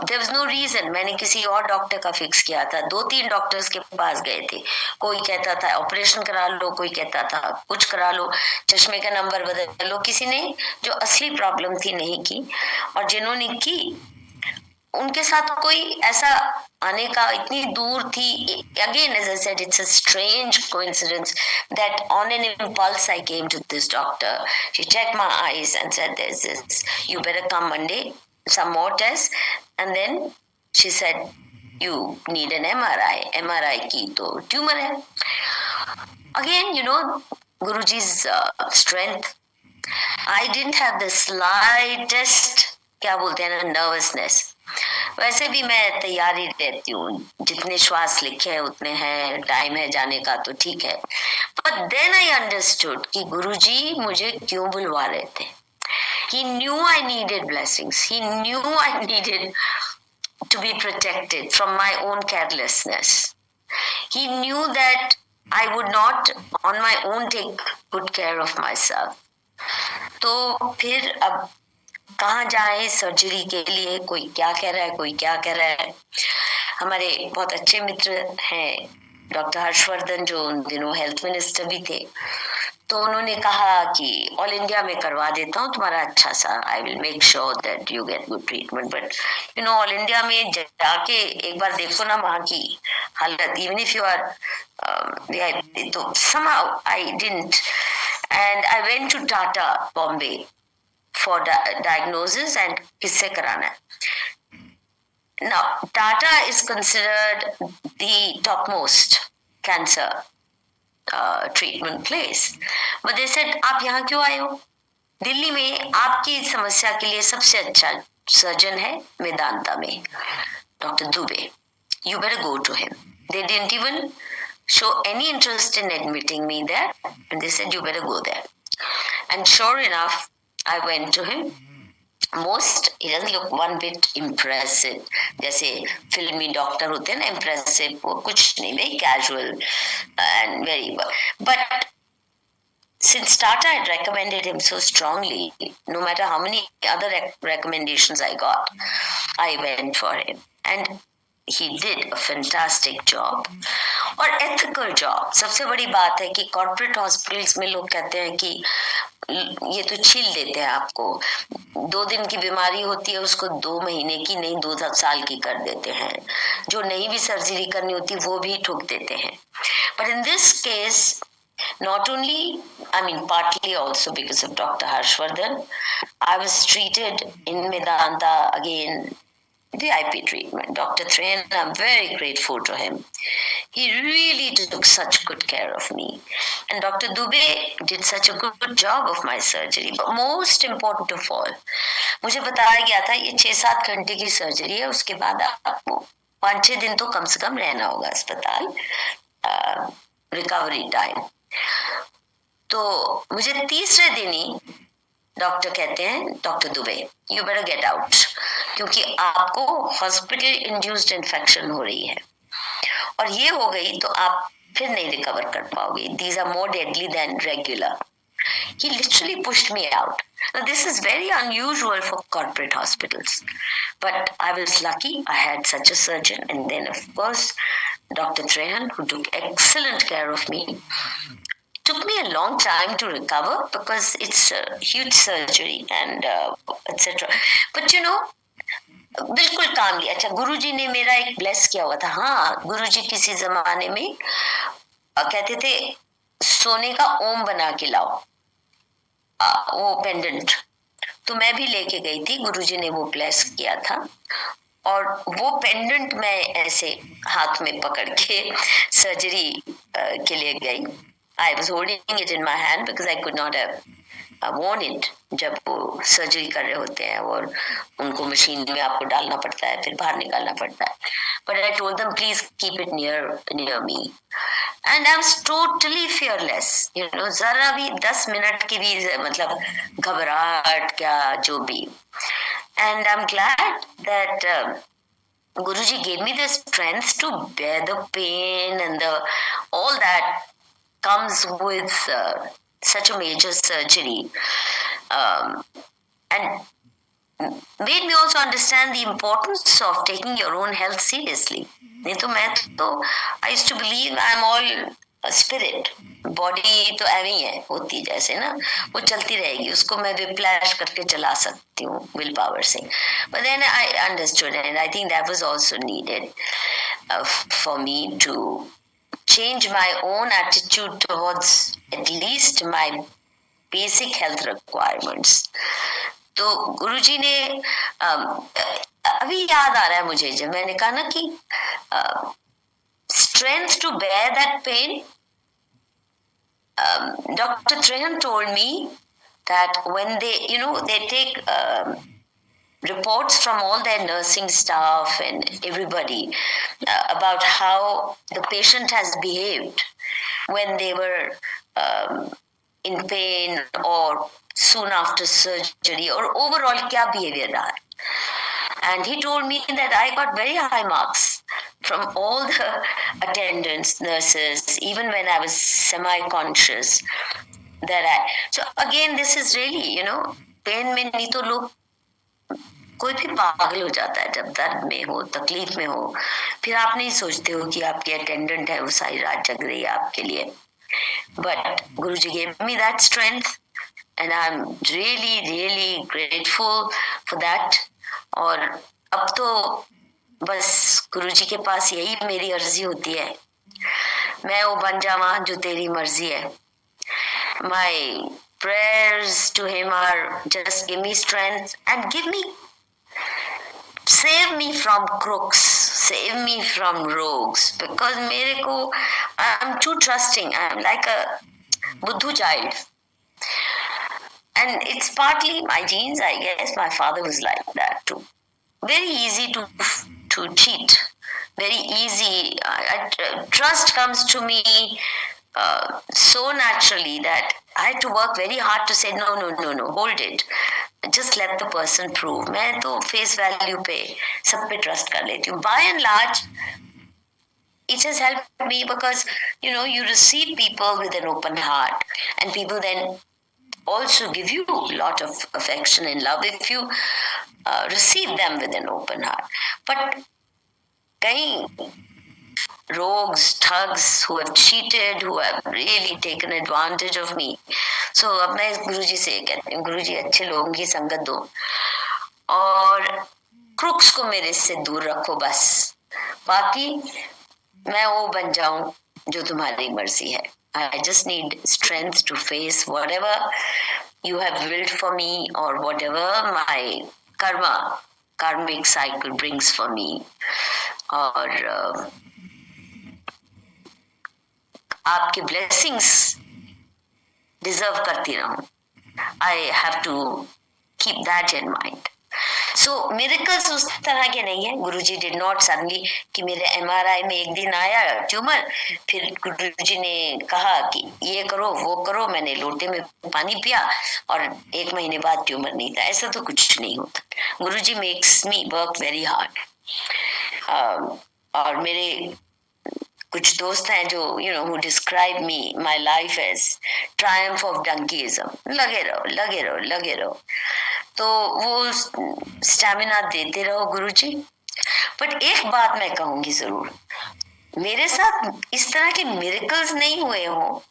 D: There was no reason. मैंने किसी और doctor का फिक्स किया था, 2-3 डॉक्टर्स के पास गए थे. कोई कहता था ऑपरेशन करा लो, कोई कहता था कुछ करा लो, चश्मे का नंबर बदल लो. किसी ने जो असली प्रॉब्लम थी नहीं की, और जिन्होंने की उनके साथ कोई ऐसा आने का इतनी दूर थी. Again, as I said, it's a strange coincidence that on an impulse I came to this doctor. She checked my eyes and said, "There's this. You better come Monday. Some more tests." And then she said, "You need an MRI." MRI की तो tumor है. Again, Guruji's strength. I didn't have the slightest, क्या बोलते हैं ना, nervousness. वैसे भी मैं तैयारी रहती हूँ, जितने श्वास लिखे हैं उतने हैं, टाइम है जाने का तो ठीक है. But then I understood कि गुरुजी मुझे क्यों बुलवा रहे थे. He knew I needed blessings. He knew I needed to be protected from my own carelessness. He knew that I would not on my own take good care of myself. तो फिर अब कहाँ जाए सर्जरी के लिए, कोई क्या कह रहा है, कोई क्या कह रहा है। हमारे बहुत अच्छे मित्र हैं डॉक्टर हर्षवर्धन, जो उन दिनों हेल्थ मिनिस्टर भी थे, तो उन्होंने कहा कि ऑल इंडिया में करवा देता हूँ तुम्हारा अच्छा सा, I will make sure that you get good treatment, but you know all India में जाके एक बार देखो ना वहाँ की हालत, even if you are VIP, तो somehow I didn't, and I went to Tata Bombay for diagnosis and किससे कराना है. Now Tata is considered the topmost cancer treatment place, but they said आप यहाँ क्यों आए हो? दिल्ली में आपकी समस्या के लिए सबसे अच्छा सर्जन है मेदांता में, doctor Dubey. You better go to him. They didn't even show any interest in admitting me there, and they said you better go there. And sure enough, I went to him. He doesn't look one bit impressive. जैसे फिल्मी doctor होते हैं ना impressive, वो कुछ नहीं, very casual and very, but since Tata had recommended him so strongly, no matter how many other recommendations I got, I went for him. And he did a fantastic job और ethical job. सबसे बड़ी बात है कि corporate hospitals में लोग कहते हैं कि ये तो छील देते हैं आपको, 2 दिन की बीमारी होती है उसको 2 महीने की नहीं 2 साल की कर देते हैं, जो नहीं भी सर्जरी करनी होती वो भी ठोक देते हैं. But in this case, not only, I mean, partly also because of Dr. Harshvardhan, I was treated in Medanta again, VIP treatment. Dr. Train, I'm very grateful to him. He really took such good care of me. And Dr. Dubey did such a good job of my surgery. But most important of all, मुझे बताया गया था ये 6-7 घंटे की surgery है, उसके बाद आपको 5-6 दिन तो कम से कम रहना होगा अस्पताल, रिकवरी टाइम. तो मुझे तीसरे दिन ही डॉक्टर कहते हैं, doctor Dubey you better get out, क्योंकि आपको हॉस्पिटल इंड्यूस्ड इन्फेक्शन हो रही है और ये हो गई तो आप फिर नहीं रिकवर कर पाओगे. These are more deadly than regular. He literally pushed me out. Now this is very unusual for corporate hospitals, but I was lucky I had such a surgeon. And then of course Dr. Trehan, who took excellent care of me. Took me a long time to recover because it's a huge surgery and etc. But you know, बिल्कुल काम लिया. अच्छा, गुरुजी ने मेरा एक bless किया हुआ था. हाँ, गुरुजी किसी जमाने में कहते थे सोने का ओम बना के लाओ, वो पेंडेंट. तो मैं भी लेके गई थी, गुरुजी ने वो ब्लेस किया था और वो पेंडेंट मैं ऐसे हाथ में पकड़ के सर्जरी के लिए गई. I was holding it in my hand because I could not have worn it जब वो सर्जरी कर रहे होते हैं और उनको मशीन में आपको डालना पड़ता है, फिर बाहर निकालना पड़ता है. But I told them please keep it near me. And I was totally fearless. You know, जरा भी 10 मिनट की भी मतलब घबराहट क्या जो भी. And I'm glad that Guruji gave me the strength to bear the pain and all that comes with such a major surgery, and made me also understand the importance of taking your own health seriously. नहीं तो मैं तो I used to believe I'm all a spirit, body तो ऐवी है होती जैसे ना, वो चलती रहेगी, उसको मैं विप्लैश करके चला सकती हूँ विल पावर से. But then I understood and I think that was also needed for me to change my own attitude towards at least my basic health requirements. तो गुरुजी ने अभी याद आ रहा है मुझे जब मैंने कहा ना कि strength to bear that pain. Dr. Trehan told me that when they take reports from all their nursing staff and everybody about how the patient has behaved when they were in pain or soon after surgery or overall kya behavior raha. And he told me that I got very high marks from all the attendants, nurses, even when I was semi-conscious. So again, this is really, pain में नहीं तो लोग कोई भी पागल हो जाता है जब दर्द में हो, तकलीफ में हो, फिर आप नहीं सोचते हो कि आपकी अटेंडेंट है वो सारी रात जग रही है आपके लिए। But Guruji gave me that strength and I'm really grateful for that। और अब तो बस गुरुजी के पास यही मेरी अर्जी होती है, मैं वो बन जावा जो तेरी मर्जी है। My prayers to him are just give me strength and save me from crooks, save me from rogues, because मेरे को I'm too trusting, I'm like a Buddhu child, and it's partly my genes, I guess. My father was like that too, very easy to cheat, very easy. Trust comes to me so naturally that I had to work very hard to say no, hold it, just let the person prove। मैं तो face value पे सब पे trust कर लेती हूँ। By and large, it has helped me because you receive people with an open heart, and people then also give you a lot of affection and love if you receive them with an open heart। But कहीं rogues, thugs who have cheated, who have really taken advantage of me, so अब मैं गुरुजी से कहती हूँ, गुरुजी अच्छे लोगों की संगत दो और क्रुक्स को मेरे से दूर रखो बस, बाकी मैं वो बन जाऊं जो तुम्हारी मर्जी है। I just need strength to face whatever you have willed for me or whatever my karmic cycle brings for me। और आपके ब्लेसिंग्स डिजर्व करती रहूं। I have to keep that in mind. So miracles उस तरह के नहीं है। गुरुजी did not suddenly कि मेरे MRI में एक दिन आया ट्यूमर, फिर गुरुजी ने कहा कि ये करो वो करो, मैंने लोटे में पानी पिया और 1 महीने बाद ट्यूमर नहीं था। ऐसा तो कुछ नहीं होता। Guruji makes me work very hard. और मेरे कुछ दोस्त हैं जो who describe me, my life as triumph of donkeyism, लगे रहो। तो वो स्टैमिना देते रहो गुरुजी। बट एक बात मैं कहूंगी जरूर, मेरे साथ इस तरह के मिरेकल्स नहीं हुए हो,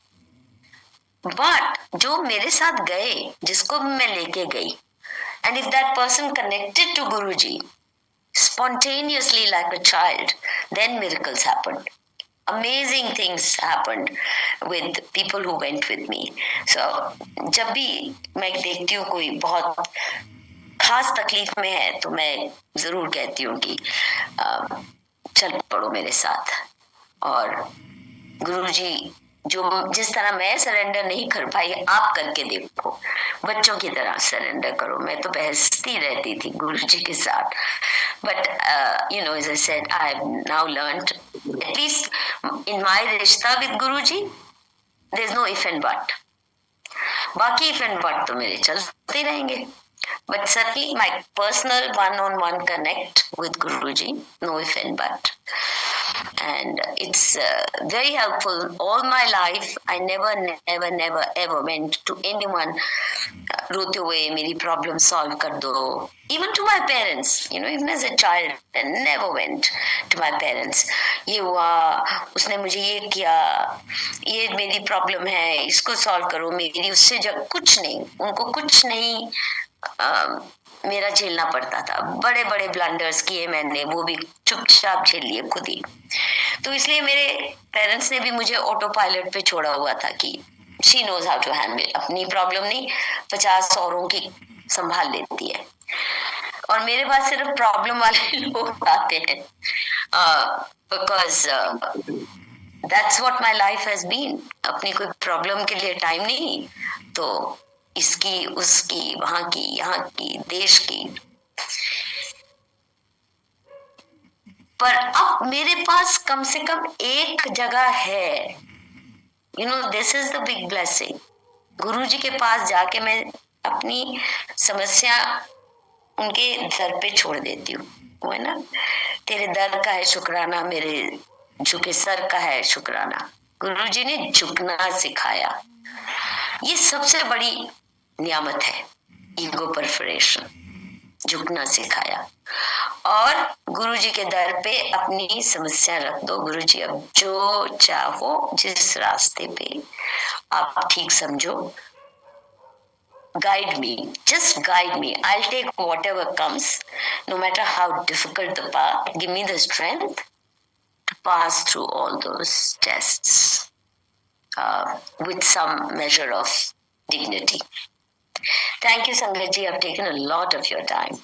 D: बट जो मेरे साथ गए, जिसको भी मैं लेके गई, and if that person connected to Guruji spontaneously like a child, then miracles happened। Amazing things happened with people who went with me। So जब भी मैं देखती हूँ कोई बहुत खास तकलीफ में है तो मैं जरूर कहती हूँ कि चल पड़ो मेरे साथ। और गुरुजी जो जिस तरह मैं सरेंडर नहीं कर पाई, आप करके देखो, बच्चों की तरह सरेंडर करो। मैं तो बहसती रहती थी गुरुजी के साथ, but as I said, I have now learned, at least in my rishta with Guruji, there is no if and but। बाकी if and but तो मेरे चलते रहेंगे, but certainly my personal one-on-one connect with Guruji, no if and but, and it's very helpful। All my life I never ever went to anyone रोते हुए मेरी problem solve कर दो। Even to my parents, even as a child, I never went to my parents। ये हुआ, उसने मुझे ये किया, ये मेरी प्रॉब्लम है, इसको सॉल्व करो, मेरी उससे कुछ नहीं, उनको कुछ नहीं मेरा झेलना पड़ता था। बड़े बड़े ब्लंडर्स किए मैंने, वो भी चुपचाप झेल लिए खुद ही। तो इसलिए मेरे पेरेंट्स ने भी मुझे ऑटो पायलट पे छोड़ा हुआ था कि she knows how to handle, अपनी प्रॉब्लम नहीं 50 औरों की संभाल लेती है। और मेरे पास सिर्फ प्रॉब्लम वाले लोग आते हैं, because that's what my life has been. अपनी कोई प्रॉब्लम के लिए टाइम नहीं, तो इसकी उसकी वहां की यहाँ की देश की। पर अब मेरे पास कम से कम एक जगह है, this is the big blessing. Guruji के पास जाके मैं अपनी समस्या उनके दर पे छोड़ देती हूँ। वो है ना, तेरे दर का है शुक्राना, मेरे झुके सर का है शुक्राना। गुरुजी ने झुकना सिखाया, ये सबसे बड़ी नियामत है ईगो परफोरेशन। झुकना सिखाया और गुरुजी के दर पे अपनी समस्या रख दो। गुरुजी अब जो चाहो जिस रास्ते पे आप ठीक समझो, guide me, just guide me. I'll take whatever comes, no matter how difficult the path. Give me the strength to pass through all those tests with some measure of dignity. Thank you, Sangat ji. I've taken a lot of your time.